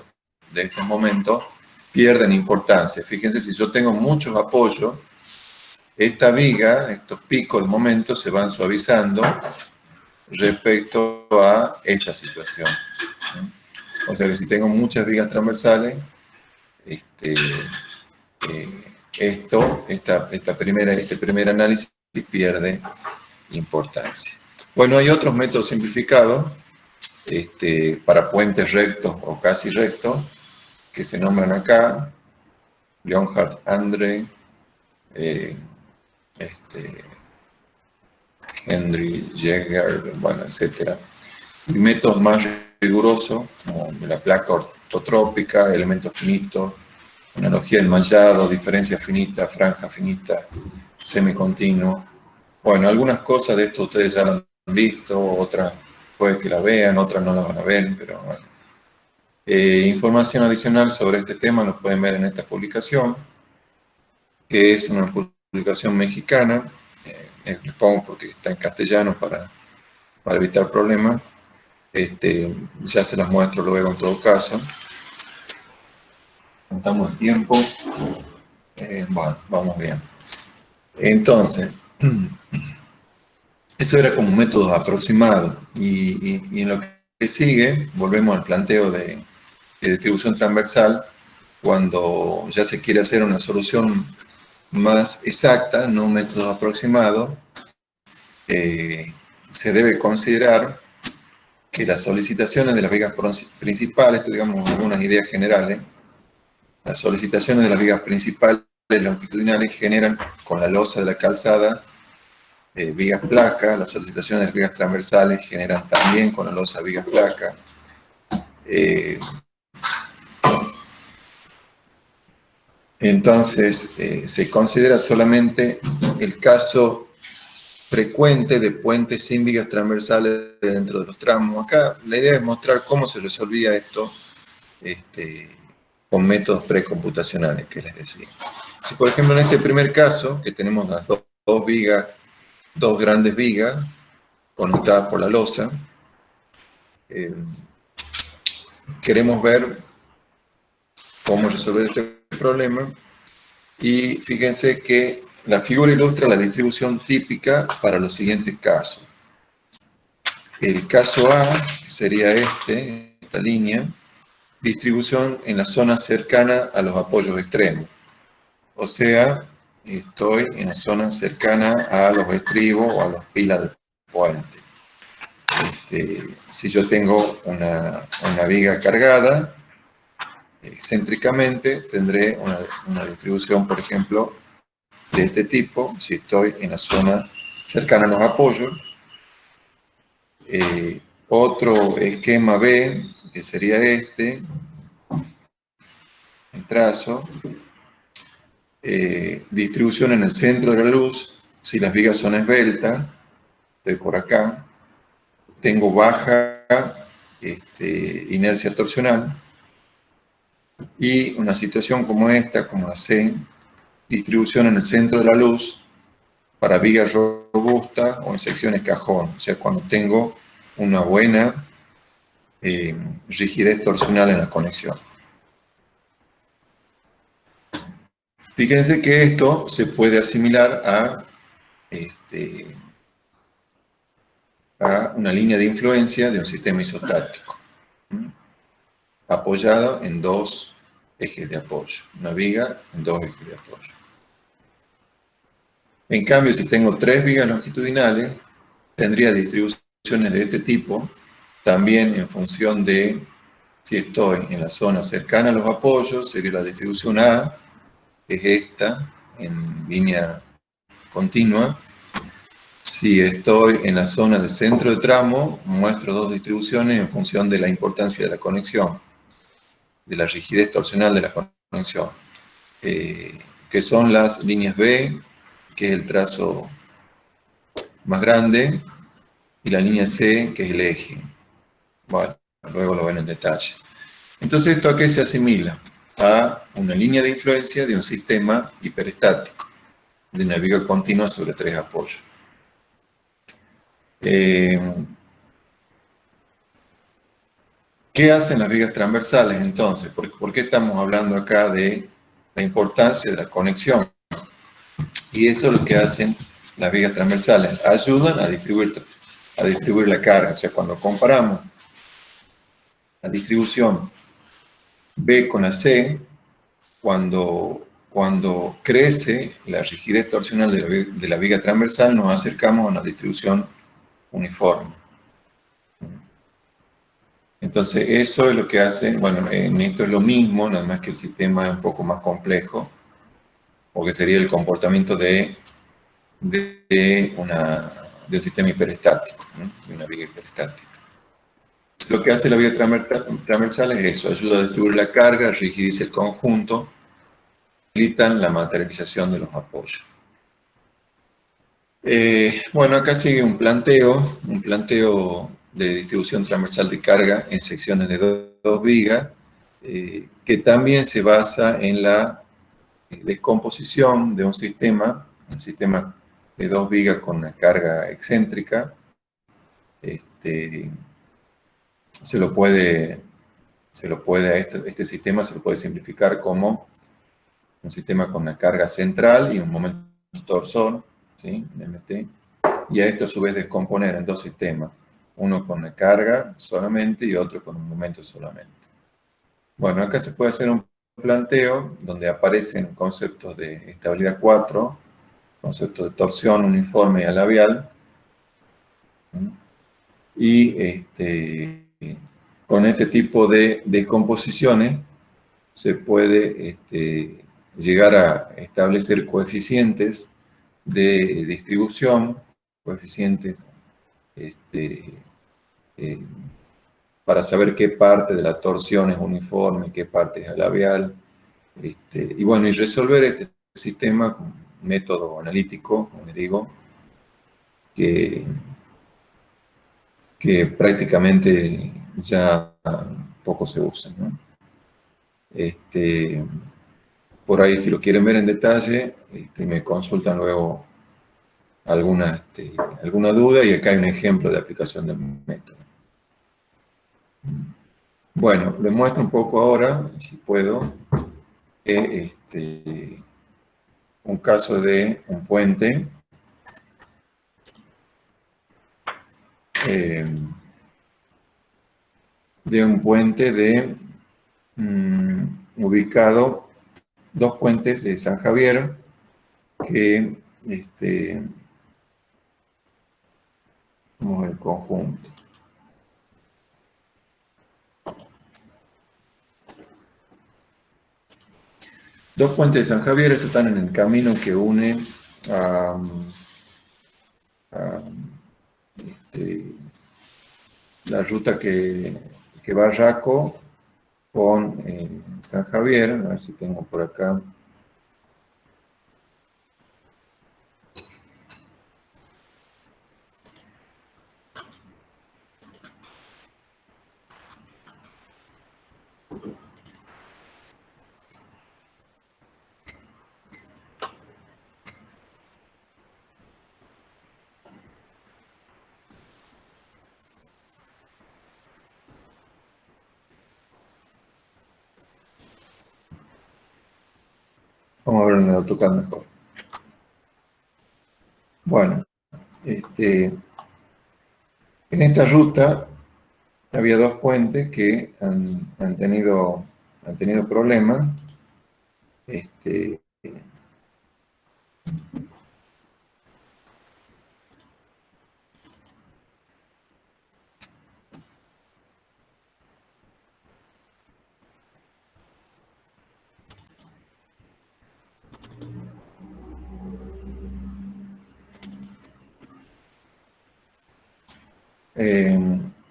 estos momentos, pierden importancia. Fíjense, si yo tengo muchos apoyos, esta viga, estos picos de momentos se van suavizando respecto a esta situación. O sea que si tengo muchas vigas transversales, este primer análisis pierde importancia. Bueno, hay otros métodos simplificados para puentes rectos o casi rectos que se nombran acá: Leonhard, Andre, Henry, Jäger, bueno, etc. Y métodos más rigurosos, como la placa ortotrópica, elementos finitos, analogía del mallado, diferencia finita, franja finita, semicontinuo. Bueno, algunas cosas de esto ustedes ya lo han visto, otras puede que la vean, otras no la van a ver, pero bueno. Información adicional sobre este tema lo pueden ver en esta publicación, que es una publicación mexicana. Les pongo porque está en castellano para evitar problemas. Ya se las muestro luego en todo caso. Contamos el tiempo. Bueno, vamos bien. Entonces, eso era como un método aproximado. Y en lo que sigue, volvemos al planteo de distribución transversal, cuando ya se quiere hacer una solución más exacta, no un método aproximado, se debe considerar que las solicitaciones de las vigas principales, digamos algunas ideas generales, las solicitaciones de las vigas principales longitudinales generan con la losa de la calzada vigas placa, las solicitaciones de las vigas transversales generan también con la losa vigas placa. Entonces, se considera solamente el caso frecuente de puentes sin vigas transversales dentro de los tramos. Acá la idea es mostrar cómo se resolvía esto con métodos precomputacionales, que les decía. Si, por ejemplo, en este primer caso, que tenemos las dos grandes vigas conectadas por la losa, queremos ver cómo resolver este problema, y fíjense que la figura ilustra la distribución típica para los siguientes casos. El caso A sería esta línea, distribución en la zona cercana a los apoyos extremos. O sea, estoy en la zona cercana a los estribos o a las pilas del puente. Si yo tengo una viga cargada, excéntricamente tendré una distribución, por ejemplo, de este tipo, si estoy en la zona cercana a los apoyos. Otro esquema B, que sería el trazo, distribución en el centro de la luz, si las vigas son esbeltas, estoy por acá, tengo baja inercia torsional, y una situación como esta, como la C, distribución en el centro de la luz para vigas robustas o en secciones cajón, o sea, cuando tengo una buena rigidez torsional en la conexión. Fíjense que esto se puede asimilar a una línea de influencia de un sistema isostático, apoyado en dos ejes de apoyo, una viga en dos ejes de apoyo. En cambio, si tengo 3 vigas longitudinales, tendría distribuciones de este tipo, también en función de si estoy en la zona cercana a los apoyos, sería la distribución A, que es esta, en línea continua. Si estoy en la zona del centro de tramo, muestro dos distribuciones en función de la importancia de la conexión, de la rigidez torsional de la conexión, que son las líneas B, que es el trazo más grande, y la línea C, que es el eje. Bueno, luego lo ven en detalle. Entonces, ¿esto a qué se asimila? A una línea de influencia de un sistema hiperestático, de una viga continua sobre 3 apoyos. ¿Qué hacen las vigas transversales entonces? ¿Por qué estamos hablando acá de la importancia de la conexión? Y eso es lo que hacen las vigas transversales. Ayudan a distribuir la carga. O sea, cuando comparamos la distribución B con la C, cuando crece la rigidez torsional de la viga transversal, nos acercamos a una distribución uniforme. Entonces, eso es lo que hace, bueno, en esto es lo mismo, nada más que el sistema es un poco más complejo, porque sería el comportamiento de un sistema hiperestático, ¿no? De una viga hiperestática. Lo que hace la viga transversal es eso, ayuda a distribuir la carga, rigidiza el conjunto, facilitan la materialización de los apoyos. Bueno, acá sigue un planteo de distribución transversal de carga en secciones de dos vigas, que también se basa en la descomposición de un sistema de 2 vigas con una carga excéntrica. Este sistema se lo puede simplificar como un sistema con una carga central y un momento torsor, ¿sí? MT, y a esto a su vez descomponer en 2 sistemas, uno con una carga solamente y otro con un momento solamente. Bueno, acá se puede hacer un planteo donde aparecen conceptos de estabilidad 4, conceptos de torsión uniforme y alabial, y con este tipo de descomposiciones se puede llegar a establecer coeficientes de distribución, coeficientes para saber qué parte de la torsión es uniforme, qué parte es alabial, y bueno, y resolver este sistema con un método analítico, como les digo, que prácticamente ya poco se usa, ¿no? Por ahí, si lo quieren ver en detalle, me consultan luego alguna duda, y acá hay un ejemplo de aplicación del método. Bueno, les muestro un poco ahora, si puedo, un caso de un puente ubicado, 2 puentes de San Javier que vamos a ver el conjunto. Dos puentes de San Javier, estos están en el camino que une la ruta que va a Raco con San Javier. A ver si tengo por acá. Vamos a ver en el AutoCAD mejor. Bueno, en esta ruta había 2 puentes que han tenido problemas.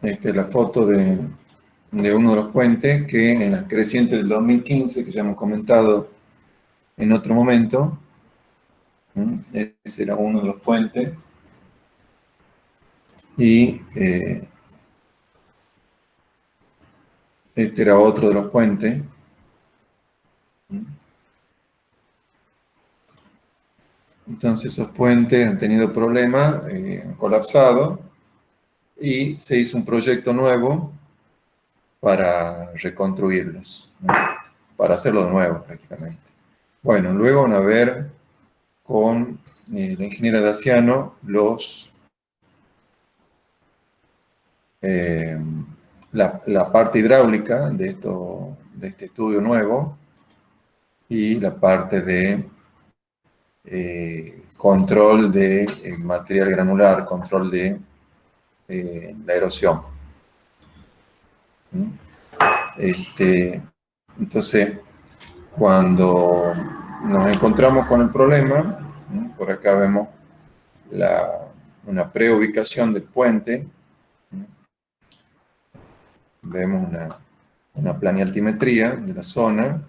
Esta es la foto de uno de los puentes que en las crecientes del 2015, que ya hemos comentado en otro momento, ese era uno de los puentes. Y este era otro de los puentes. Entonces esos puentes han tenido problemas, han colapsado, y se hizo un proyecto nuevo para reconstruirlos, ¿no? Para hacerlo de nuevo prácticamente. Bueno, luego van a ver con la ingeniera Daciano la parte hidráulica de este estudio nuevo y la parte de control de material granular, control de la erosión. Entonces, cuando nos encontramos con el problema, por acá vemos una preubicación del puente, vemos una planialtimetría de la zona.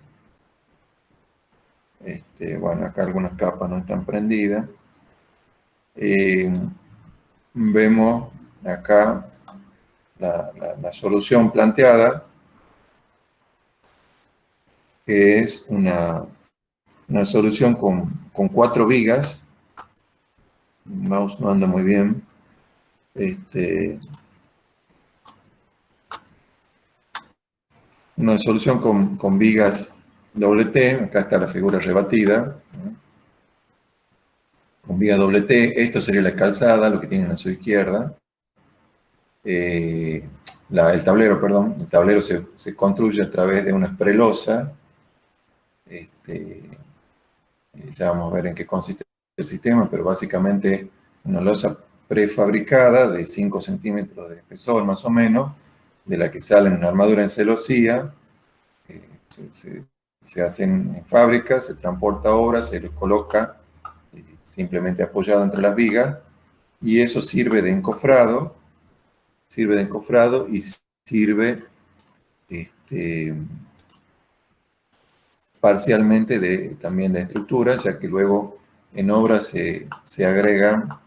Bueno, acá algunas capas no están prendidas. Vemos acá la solución planteada, que es una solución con 4 vigas. El mouse no anda muy bien. Una solución con vigas doble T. Acá está la figura rebatida, ¿no? Con viga doble T. Esto sería la calzada, lo que tienen a su izquierda. El tablero, perdón. El tablero se construye a través de una esprelosa. Ya vamos a ver en qué consiste el sistema, pero básicamente una losa prefabricada de 5 centímetros de espesor más o menos, de la que sale una armadura en celosía, se hace en fábrica, se transporta a obra, se le coloca simplemente apoyado entre las vigas, y eso sirve de encofrado y sirve parcialmente también de estructura, ya que luego en obra se agrega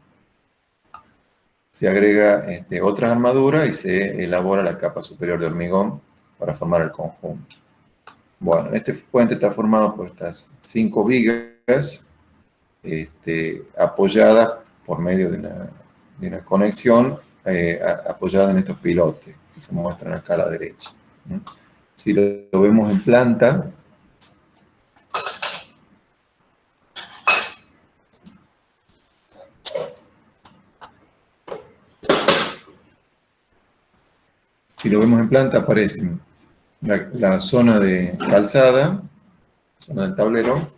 otras armaduras y se elabora la capa superior de hormigón para formar el conjunto. Bueno, este puente está formado por estas 5 vigas apoyadas por medio de una conexión apoyada en estos pilotes que se muestran acá a la derecha. Si lo vemos en planta, aparece la zona de calzada, zona del tablero,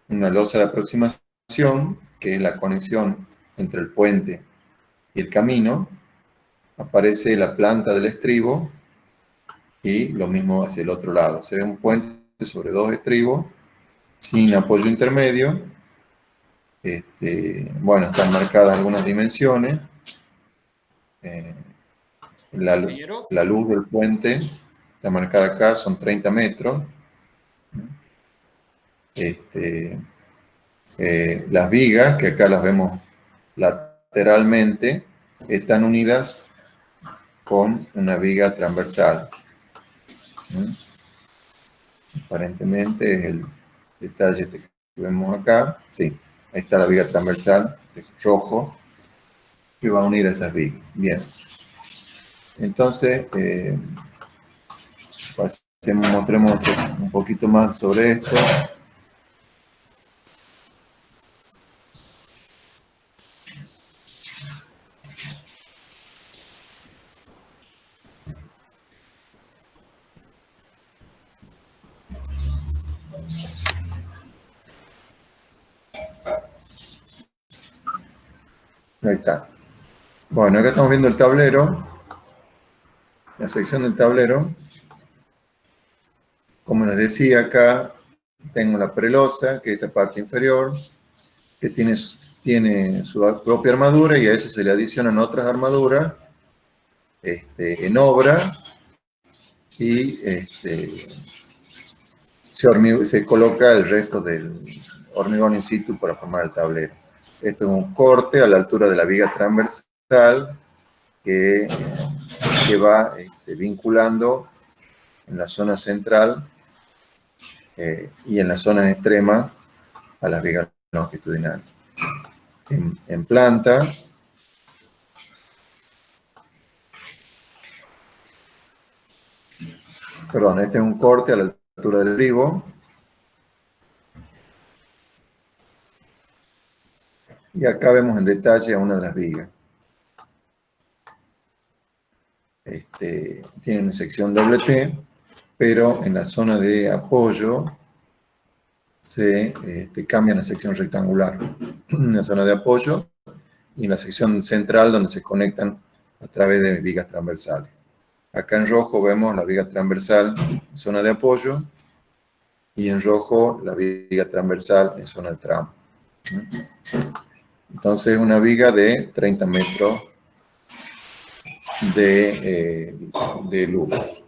una losa de aproximación, que es la conexión entre el puente y el camino. Aparece la planta del estribo y lo mismo hacia el otro lado. Se ve un puente sobre 2 estribos sin apoyo intermedio. Bueno, están marcadas algunas dimensiones. La luz del puente está marcada acá, son 30 metros. Las vigas, que acá las vemos lateralmente, están unidas con una viga transversal. Aparentemente es el detalle que vemos acá. Sí, ahí está la viga transversal, rojo, que va a unir a esas vigas. Bien. Entonces, mostremos un poquito más sobre esto. Ahí está. Bueno, acá estamos viendo el tablero, la sección del tablero. Como les decía, acá tengo la prelosa, que es esta parte inferior, que tiene su propia armadura, y a eso se le adicionan otras armaduras en obra, y se coloca el resto del hormigón in situ para formar el tablero. Esto es un corte a la altura de la viga transversal que va vinculando en la zona central y en la zona extrema a las vigas longitudinales. En planta, perdón, este es un corte a la altura del estribo. Y acá vemos en detalle a una de las vigas. Tiene una sección doble T, pero en la zona de apoyo se cambia la sección rectangular. En la zona de apoyo y en la sección central donde se conectan a través de vigas transversales. Acá en rojo vemos la viga transversal en zona de apoyo y en rojo la viga transversal en zona de tramo. Entonces una viga de 30 metros de luz.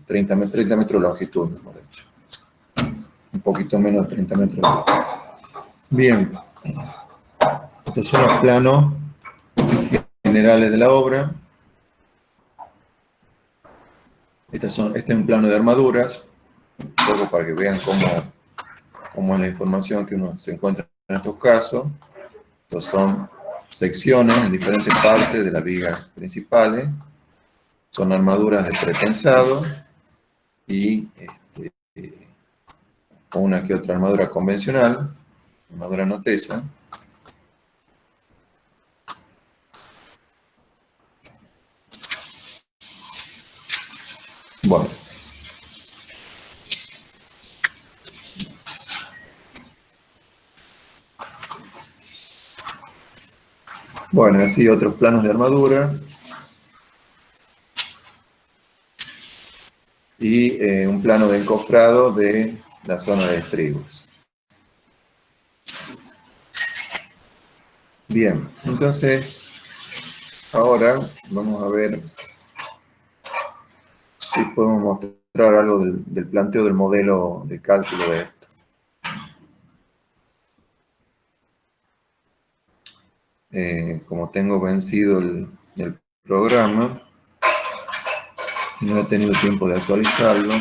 30 metros de longitud, mejor dicho. Un poquito menos de 30 metros. Bien. Estos son los planos generales de la obra. Este es un plano de armaduras, un poco para que vean cómo es la información que uno se encuentra en estos casos. Estos son secciones en diferentes partes de las vigas principales. Son armaduras de prepensado y una que otra armadura convencional, armadura no tesa. Bueno. Bueno, así otros planos de armadura. Y un plano de encofrado de la zona de estribos. Bien, entonces, ahora vamos a ver si podemos mostrar algo del planteo del modelo de cálculo de esto. Como tengo vencido el programa, no he tenido tiempo de actualizarlo,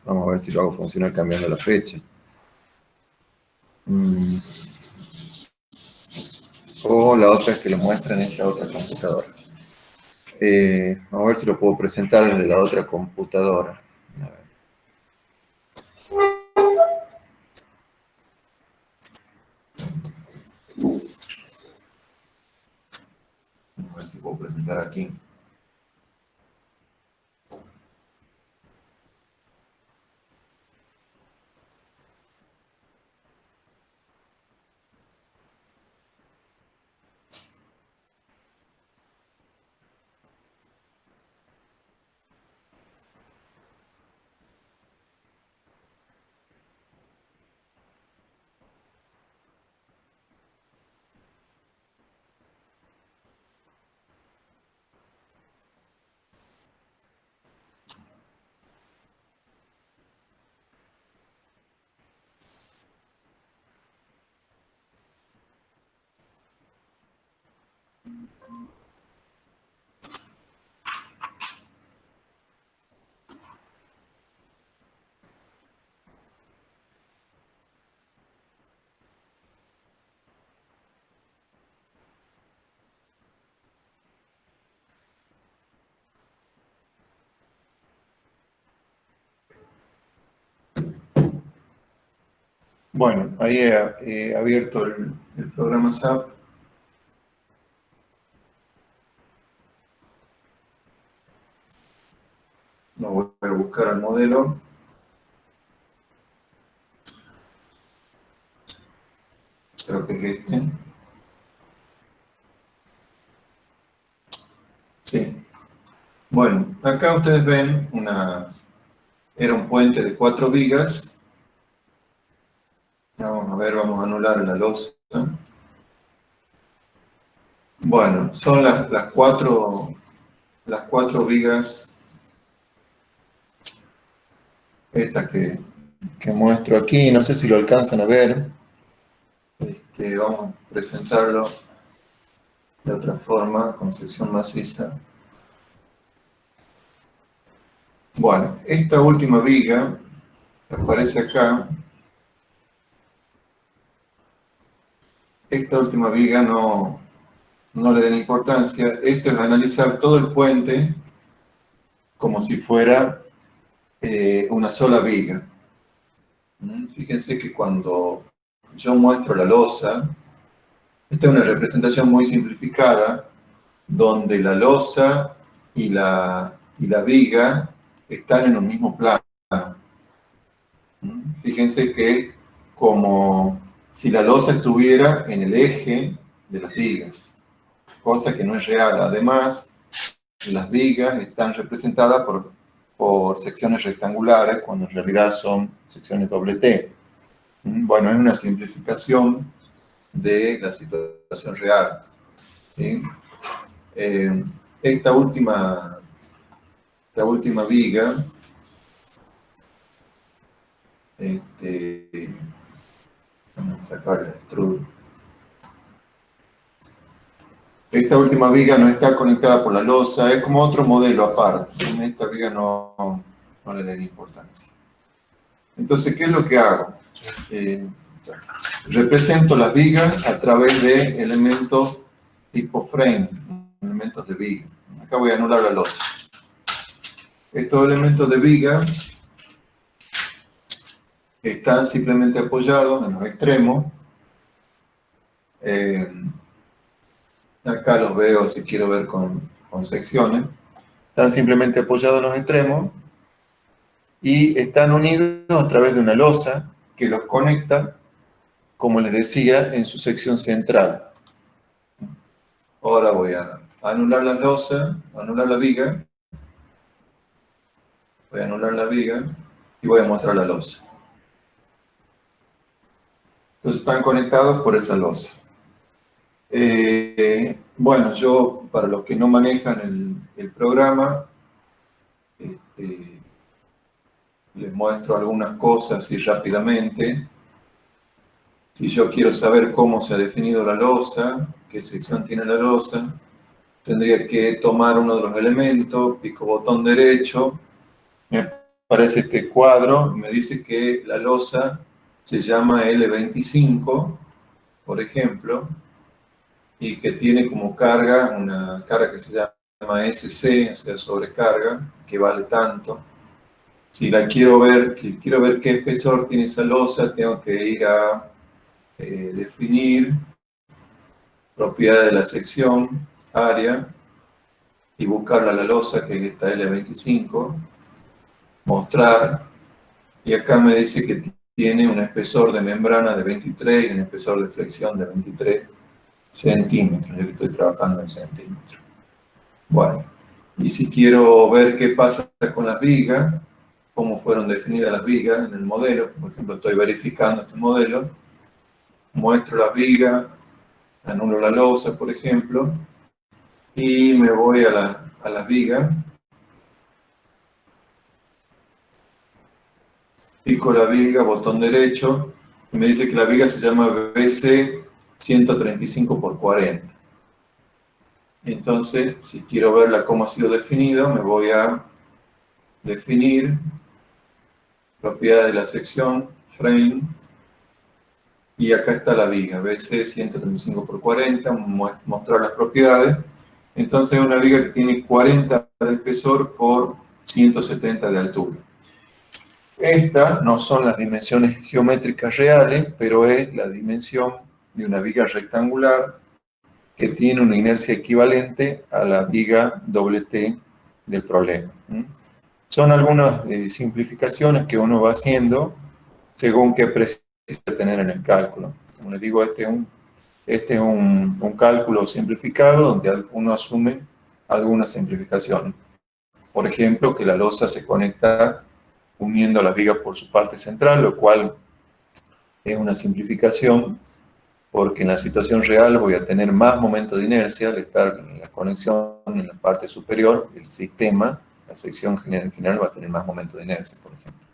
vamos a ver si lo hago funcionar cambiando la fecha. O la otra es que lo muestre en esta otra computadora. Vamos a ver si lo puedo presentar desde la otra computadora. A ver si puedo presentar aquí. Bueno, ahí he abierto el programa SAP. No voy a buscar el modelo. Creo que es este. Sí. Bueno, acá ustedes ven era un puente de 4 vigas. Vamos a ver, vamos a anular la losa. Bueno, son las cuatro vigas estas que muestro aquí. No sé si lo alcanzan a ver. vamos a presentarlo de otra forma, con sección maciza. Bueno, esta última viga que aparece acá, esta última viga no le den importancia. Esto es analizar todo el puente como si fuera una sola viga. Fíjense que cuando yo muestro la losa, esta es una representación muy simplificada, donde la losa y la viga están en un mismo plano. Fíjense que como si la losa estuviera en el eje de las vigas, cosa que no es real. Además, las vigas están representadas por secciones rectangulares, cuando en realidad son secciones doble T. Bueno, es una simplificación de la situación real. ¿Sí? Esta última viga, vamos a sacar el extrudo. Esta última viga no está conectada por la losa, es como otro modelo aparte. En esta viga no le den importancia. Entonces, ¿qué es lo que hago? Represento las vigas a través de elementos tipo frame, elementos de viga. Acá voy a anular la losa. Estos elementos de viga están simplemente apoyados en los extremos. Acá los veo si quiero ver con secciones. Están simplemente apoyados en los extremos y están unidos a través de una losa que los conecta, como les decía, en su sección central. Ahora voy a anular la losa, anular la viga. Voy a anular la viga y voy a mostrar la losa. Entonces están conectados por esa losa. Bueno, yo, para los que no manejan el programa, les muestro algunas cosas así rápidamente. Si yo quiero saber cómo se ha definido la losa, qué sección tiene la losa, tendría que tomar uno de los elementos, pico botón derecho, me aparece este cuadro, me dice que la losa se llama L25, por ejemplo, y que tiene como carga una carga que se llama SC, o sea, sobrecarga, que vale tanto. Si quiero ver qué espesor tiene esa losa, tengo que ir a definir propiedad de la sección, área, y buscarla la losa, que es esta L25, mostrar, y acá me dice que tiene un espesor de membrana de 23 y un espesor de flexión de 23 centímetros. Yo estoy trabajando en centímetros. Bueno, y si quiero ver qué pasa con las vigas, cómo fueron definidas las vigas en el modelo, por ejemplo, estoy verificando este modelo, muestro las vigas, anulo la losa, por ejemplo, y me voy a las vigas, pico la viga, botón derecho, y me dice que la viga se llama BC 135 por 40. Entonces, si quiero verla cómo ha sido definido, me voy a definir propiedad de la sección, frame, y acá está la viga, BC 135 por 40, mostrar las propiedades. Entonces es una viga que tiene 40 de espesor por 170 de altura. Estas no son las dimensiones geométricas reales, pero es la dimensión de una viga rectangular que tiene una inercia equivalente a la viga T del problema. Son algunas simplificaciones que uno va haciendo según qué precisa tener en el cálculo. Como les digo, este es un cálculo simplificado donde uno asume algunas simplificaciones. Por ejemplo, que la losa se conecta uniendo las vigas por su parte central, lo cual es una simplificación porque en la situación real voy a tener más momento de inercia al estar en la conexión en la parte superior, el sistema, la sección en general va a tener más momento de inercia, por ejemplo.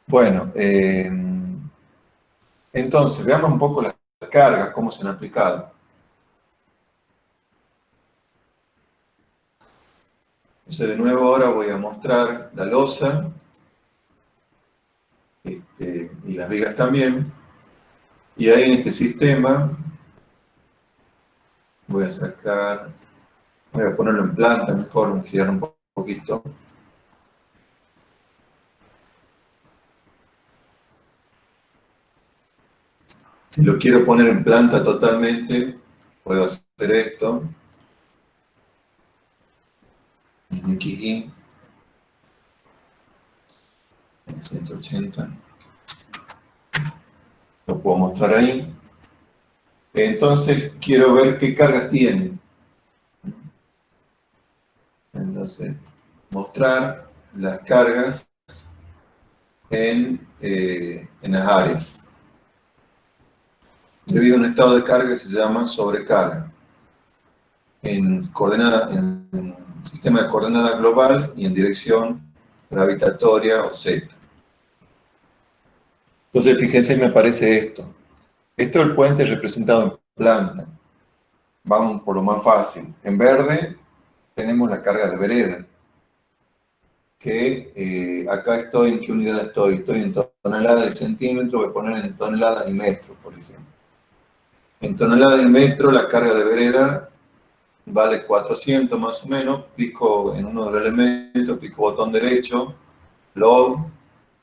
Bueno, entonces veamos un poco las cargas, cómo se han aplicado. Entonces, de nuevo ahora voy a mostrar la losa y las vigas también. Y ahí en este sistema voy a ponerlo en planta mejor, girar un poquito. Si lo quiero poner en planta totalmente, puedo hacer esto. Aquí, 180. Lo puedo mostrar ahí. Entonces, quiero ver qué cargas tiene. Entonces, mostrar las cargas en las áreas. Debido a un estado de carga que se llama sobrecarga. En sistema de coordenada global y en dirección gravitatoria o Z. Entonces, fíjense, me aparece esto. Esto es el puente representado en planta. Vamos por lo más fácil. En verde tenemos la carga de vereda. Que acá estoy, ¿en qué unidad estoy? Estoy en toneladas de centímetro, voy a poner en toneladas y metros, por ejemplo. En toneladas y metros la carga de vereda vale 400 más o menos, pico en uno de los elementos, pico botón derecho, load,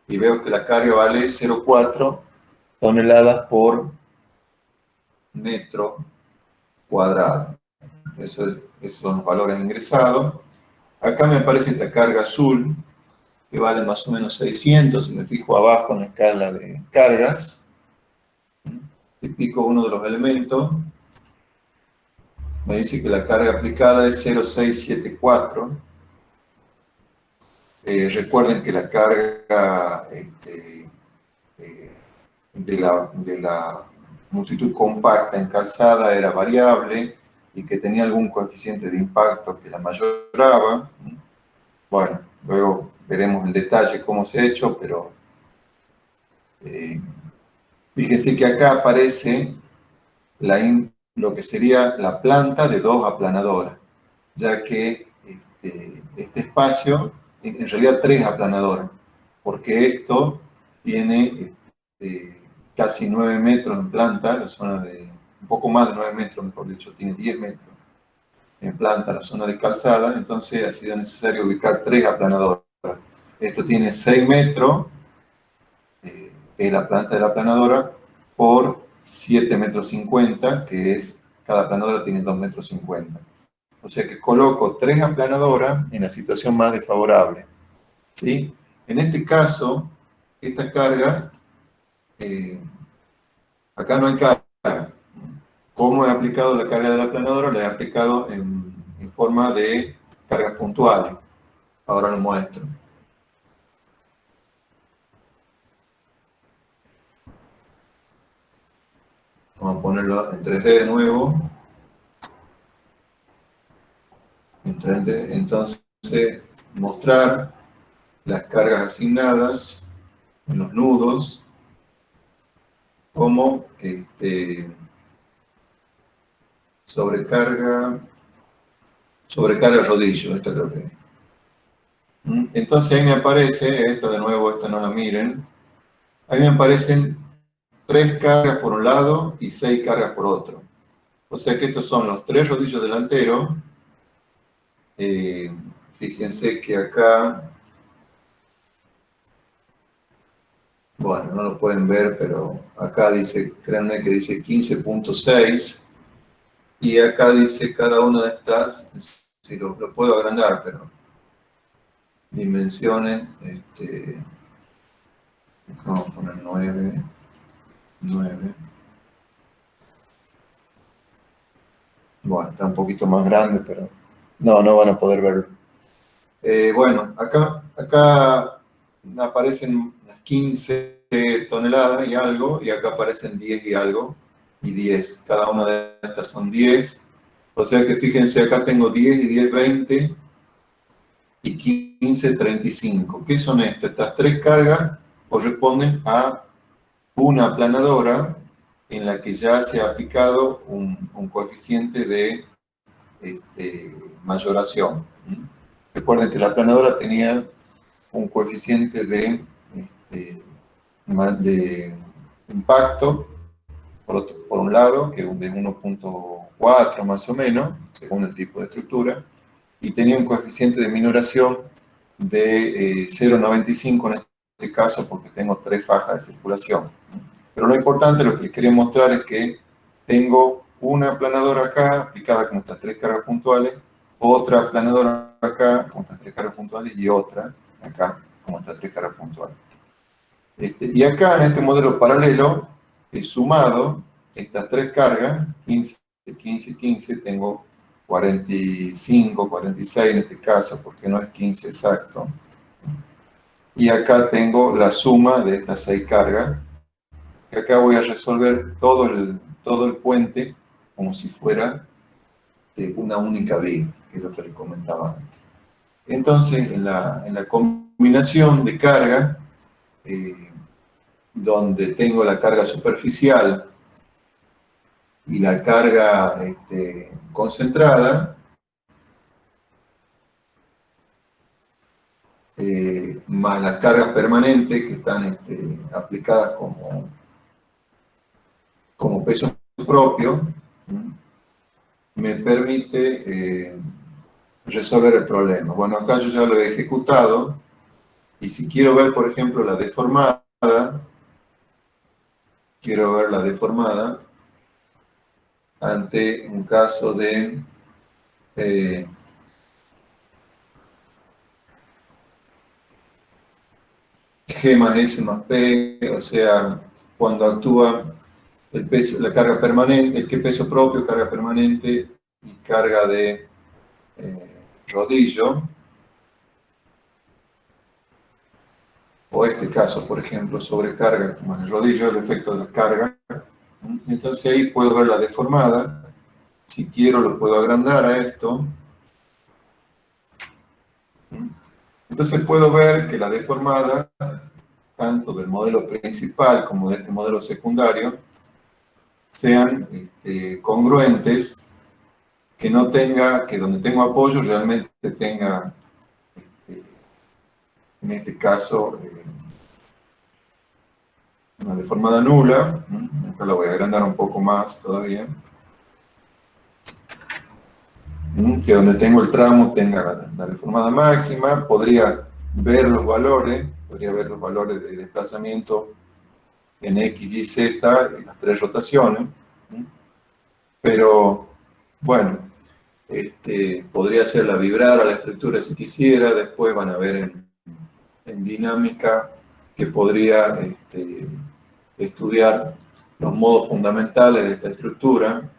y veo que la carga vale 0,4 toneladas por metro cuadrado. Esos son los valores ingresados. Acá me aparece esta carga azul, que vale más o menos 600, si me fijo abajo en la escala de cargas, y pico uno de los elementos, me dice que la carga aplicada es 0,674. Recuerden que la carga de la multitud compacta en calzada era variable y que tenía algún coeficiente de impacto que la mayoraba. Bueno, luego veremos en detalle cómo se ha hecho, pero fíjense que acá aparece lo que sería la planta de 2 aplanadoras, ya que este espacio, en realidad 3 aplanadoras, porque esto tiene casi 9 metros en planta, la zona de, un poco más de 9 metros, mejor dicho, tiene 10 metros en planta, la zona de calzada, entonces ha sido necesario ubicar 3 aplanadoras. Esto tiene 6 metros, que es la planta de la aplanadora, por 7,50 metros, que es, cada aplanadora tiene 2,50 metros. O sea que coloco 3 aplanadoras en la situación más desfavorable. ¿Sí? En este caso, esta carga, acá no hay carga. ¿Cómo he aplicado la carga de la aplanadora? La he aplicado en forma de cargas puntuales. Ahora lo muestro. Vamos a ponerlo en 3D de nuevo. En 3D, entonces, mostrar las cargas asignadas en los nudos como sobrecarga rodillo, esta creo que es. Entonces ahí me aparece, esta de nuevo, esta no la miren, ahí me aparecen 3 cargas por un lado y 6 cargas por otro. O sea que estos son los 3 rodillos delanteros. Fíjense que acá, bueno, no lo pueden ver, pero acá dice, créanme que dice 15,6. Y acá dice cada una de estas, si lo puedo agrandar, pero dimensiones, vamos a poner 9. Bueno, está un poquito más grande, pero no van a poder verlo. Bueno, acá aparecen unas 15 toneladas y algo, y acá aparecen 10 y algo, y 10. Cada una de estas son 10. O sea que fíjense, acá tengo 10 y 10, 20, y 15, 35. ¿Qué son esto? Estas 3 cargas corresponden a una aplanadora en la que ya se ha aplicado un coeficiente de mayoración. Recuerden que la aplanadora tenía un coeficiente de impacto, por un lado, que es de 1.4 más o menos, según el tipo de estructura, y tenía un coeficiente de minoración de 0.95 en este caso, porque tengo 3 fajas de circulación. Pero lo importante, lo que les quería mostrar es que tengo una aplanadora acá, aplicada con estas 3 cargas puntuales, otra aplanadora acá, con estas 3 cargas puntuales, y otra acá, con estas 3 cargas puntuales. Y acá, en este modelo paralelo, he sumado estas 3 cargas, 15, 15, 15, tengo 45, 46 en este caso, porque no es 15 exacto. Y acá tengo la suma de estas 6 cargas. Y acá voy a resolver todo el puente como si fuera de una única vía, que es lo que les comentaba antes. Entonces, en la combinación de carga, donde tengo la carga superficial y la carga concentrada, más las cargas permanentes que están aplicadas como peso propio, me permite resolver el problema. Bueno, acá yo ya lo he ejecutado, y si quiero ver, por ejemplo, la deformada, quiero ver la deformada ante un caso de G más S más P, o sea, cuando actúa el peso, la carga permanente, el que peso propio, carga permanente y carga de rodillo, o este caso, por ejemplo, sobrecarga más el rodillo, el efecto de la carga. Entonces ahí puedo ver la deformada. Si quiero lo puedo agrandar a esto. Entonces puedo ver que la deformada, tanto del modelo principal como de este modelo secundario, sean congruentes, que no tenga, que donde tengo apoyo realmente tenga, en este caso, una deformada nula. Acá la voy a agrandar un poco más todavía. Que donde tengo el tramo tenga la deformada máxima. Podría ver los valores de desplazamiento en X, Y, Z, en las 3 rotaciones. Pero, bueno, podría hacerla vibrar a la estructura si quisiera. Después van a ver en dinámica que podría estudiar los modos fundamentales de esta estructura,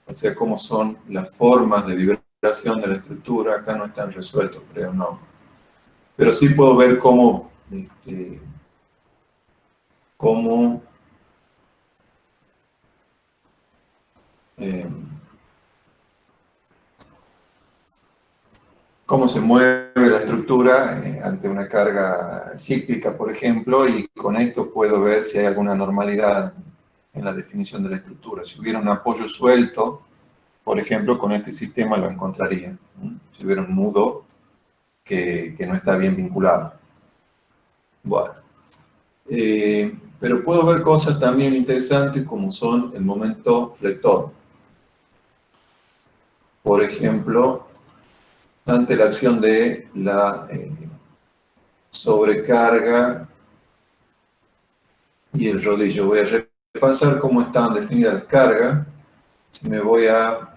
o sea, cómo son las formas de vibración de la estructura. Acá no están resueltos, creo, no. Pero sí puedo ver cómo se mueve la estructura ante una carga cíclica, por ejemplo, y con esto puedo ver si hay alguna normalidad en la definición de la estructura. Si hubiera un apoyo suelto, por ejemplo, con este sistema lo encontraría. Si hubiera un nudo que no está bien vinculado. Bueno. Pero puedo ver cosas también interesantes como son el momento flector. Por ejemplo, ante la acción de la sobrecarga y el rodillo. Voy a repasar cómo están definidas las cargas. Me voy a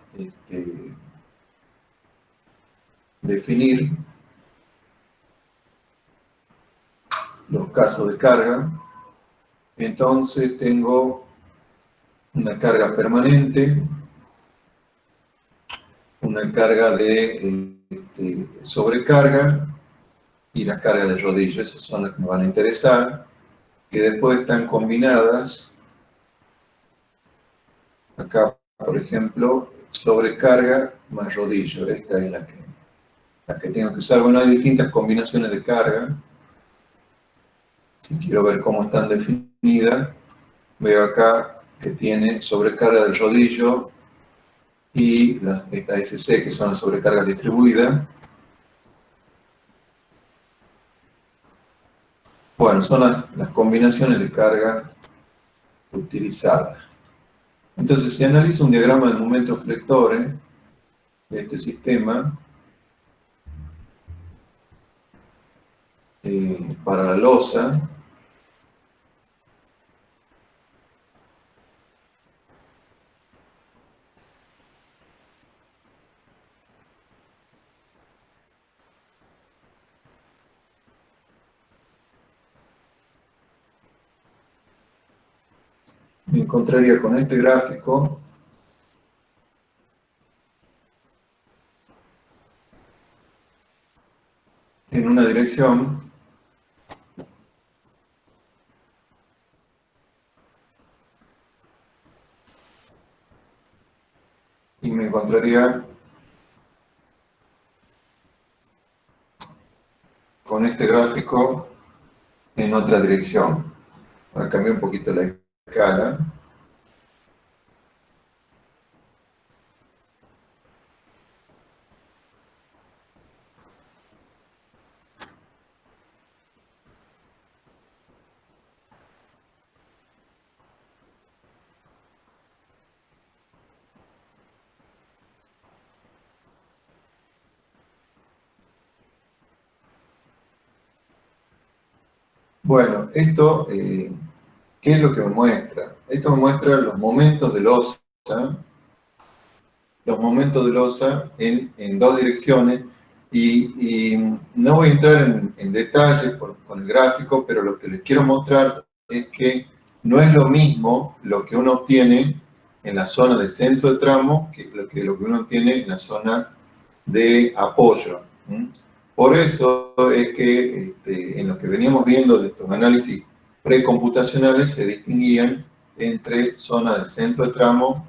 definir los casos de carga. Entonces tengo una carga permanente, una carga de sobrecarga y la carga de rodillo. Esas son las que me van a interesar, que después están combinadas. Acá, por ejemplo, sobrecarga más rodillo. Esta es la que tengo que usar. Bueno, hay distintas combinaciones de carga. Si quiero ver cómo están definidas, veo acá que tiene sobrecarga del rodillo y esta SC, que son las sobrecargas distribuidas. Bueno, son las combinaciones de carga utilizadas. Entonces, si analiza un diagrama de momentos flectores de este sistema, para la losa, me encontraría con este gráfico en una dirección y me encontraría con este gráfico en otra dirección. Voy a cambiar un poquito la escala. Bueno, esto, ¿qué es lo que me muestra? Esto me muestra los momentos de losa, en dos direcciones, y no voy a entrar en detalle con el gráfico, pero lo que les quiero mostrar es que no es lo mismo lo que uno obtiene en la zona de centro de tramo que lo que uno obtiene en la zona de apoyo. Por eso es que en lo que veníamos viendo de estos análisis precomputacionales se distinguían entre zona del centro de tramo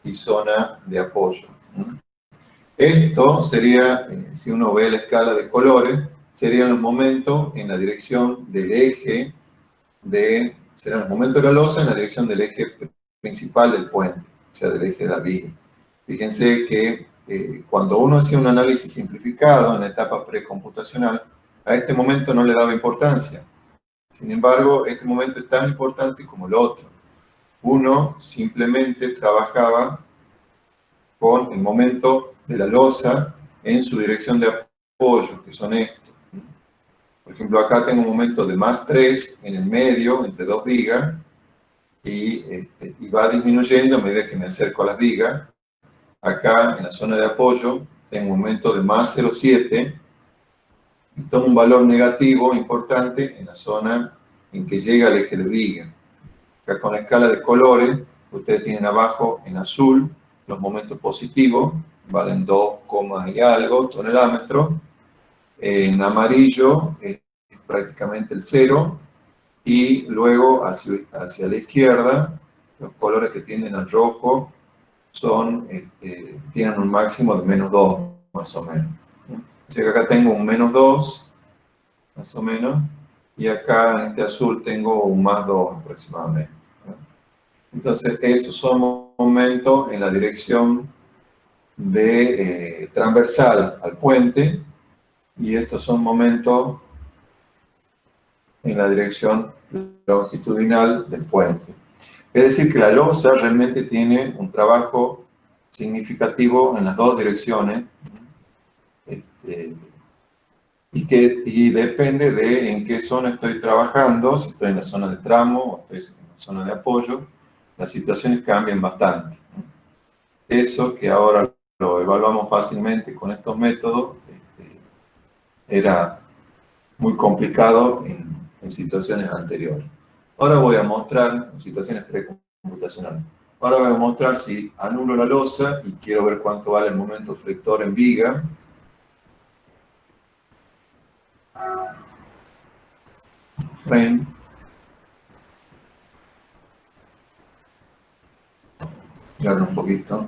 y zona de apoyo. Esto sería, si uno ve la escala de colores, serían los momentos en la dirección del eje serán los momentos de la losa en la dirección del eje principal del puente, o sea, del eje de la viga. Fíjense que cuando uno hacía un análisis simplificado en la etapa precomputacional, a este momento no le daba importancia. Sin embargo, este momento es tan importante como el otro. Uno simplemente trabajaba con el momento de la losa en su dirección de apoyo, que son estos. Por ejemplo, acá tengo un momento de más 3 en el medio, entre dos vigas, y va disminuyendo a medida que me acerco a las vigas. Acá, en la zona de apoyo, tengo un momento de más 0,7, y tomo un valor negativo importante en la zona en que llega al eje de viga. Acá con la escala de colores, ustedes tienen abajo en azul los momentos positivos, valen 2, y algo tonelámetros. En amarillo es prácticamente el 0, y luego hacia la izquierda, los colores que tienden al rojo tienen un máximo de menos 2, más o menos. O sea que acá tengo un menos 2, más o menos, y acá en este azul tengo un más 2 aproximadamente. Entonces, esos son momentos en la dirección de transversal al puente, y estos son momentos en la dirección longitudinal del puente. Es decir, que la losa realmente tiene un trabajo significativo en las dos direcciones, y depende de en qué zona estoy trabajando, si estoy en la zona de tramo o estoy en la zona de apoyo, las situaciones cambian bastante. Eso, que ahora lo evaluamos fácilmente con estos métodos, era muy complicado en situaciones anteriores. Ahora voy a mostrar, en situaciones precomputacionales, ahora voy a mostrar si anulo la losa y quiero ver cuánto vale el momento flector en viga. Frame. Mirarlo un poquito.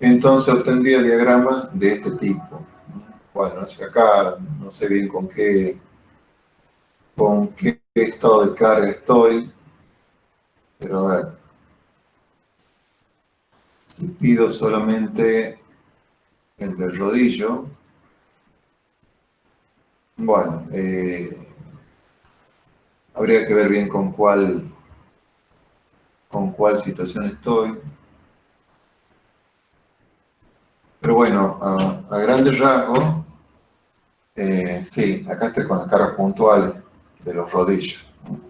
Entonces obtendría diagramas de este tipo. Bueno, si acá no sé bien con qué estado de carga estoy, pero a ver, si pido solamente el del rodillo, bueno, habría que ver bien con cuál situación estoy. Pero bueno, a grandes rasgos, sí, acá estoy con las cargas puntuales de los rodillos, ¿no?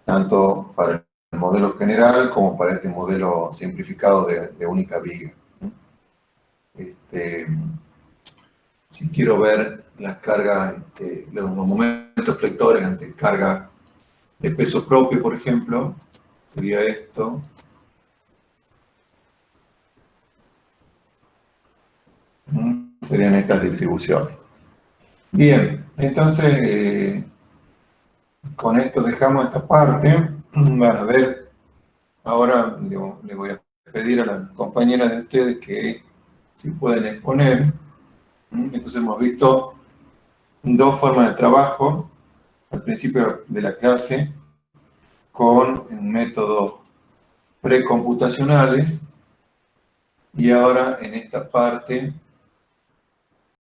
Tanto para el modelo general como para este modelo simplificado de única viga, ¿no? Si quiero ver las cargas, los momentos flectores ante carga de peso propio, por ejemplo, sería esto. Serían estas distribuciones. Bien, entonces con esto dejamos esta parte. Van a ver, ahora le voy a pedir a las compañeras de ustedes que si pueden exponer. Entonces hemos visto dos formas de trabajo al principio de la clase con métodos precomputacionales y ahora en esta parte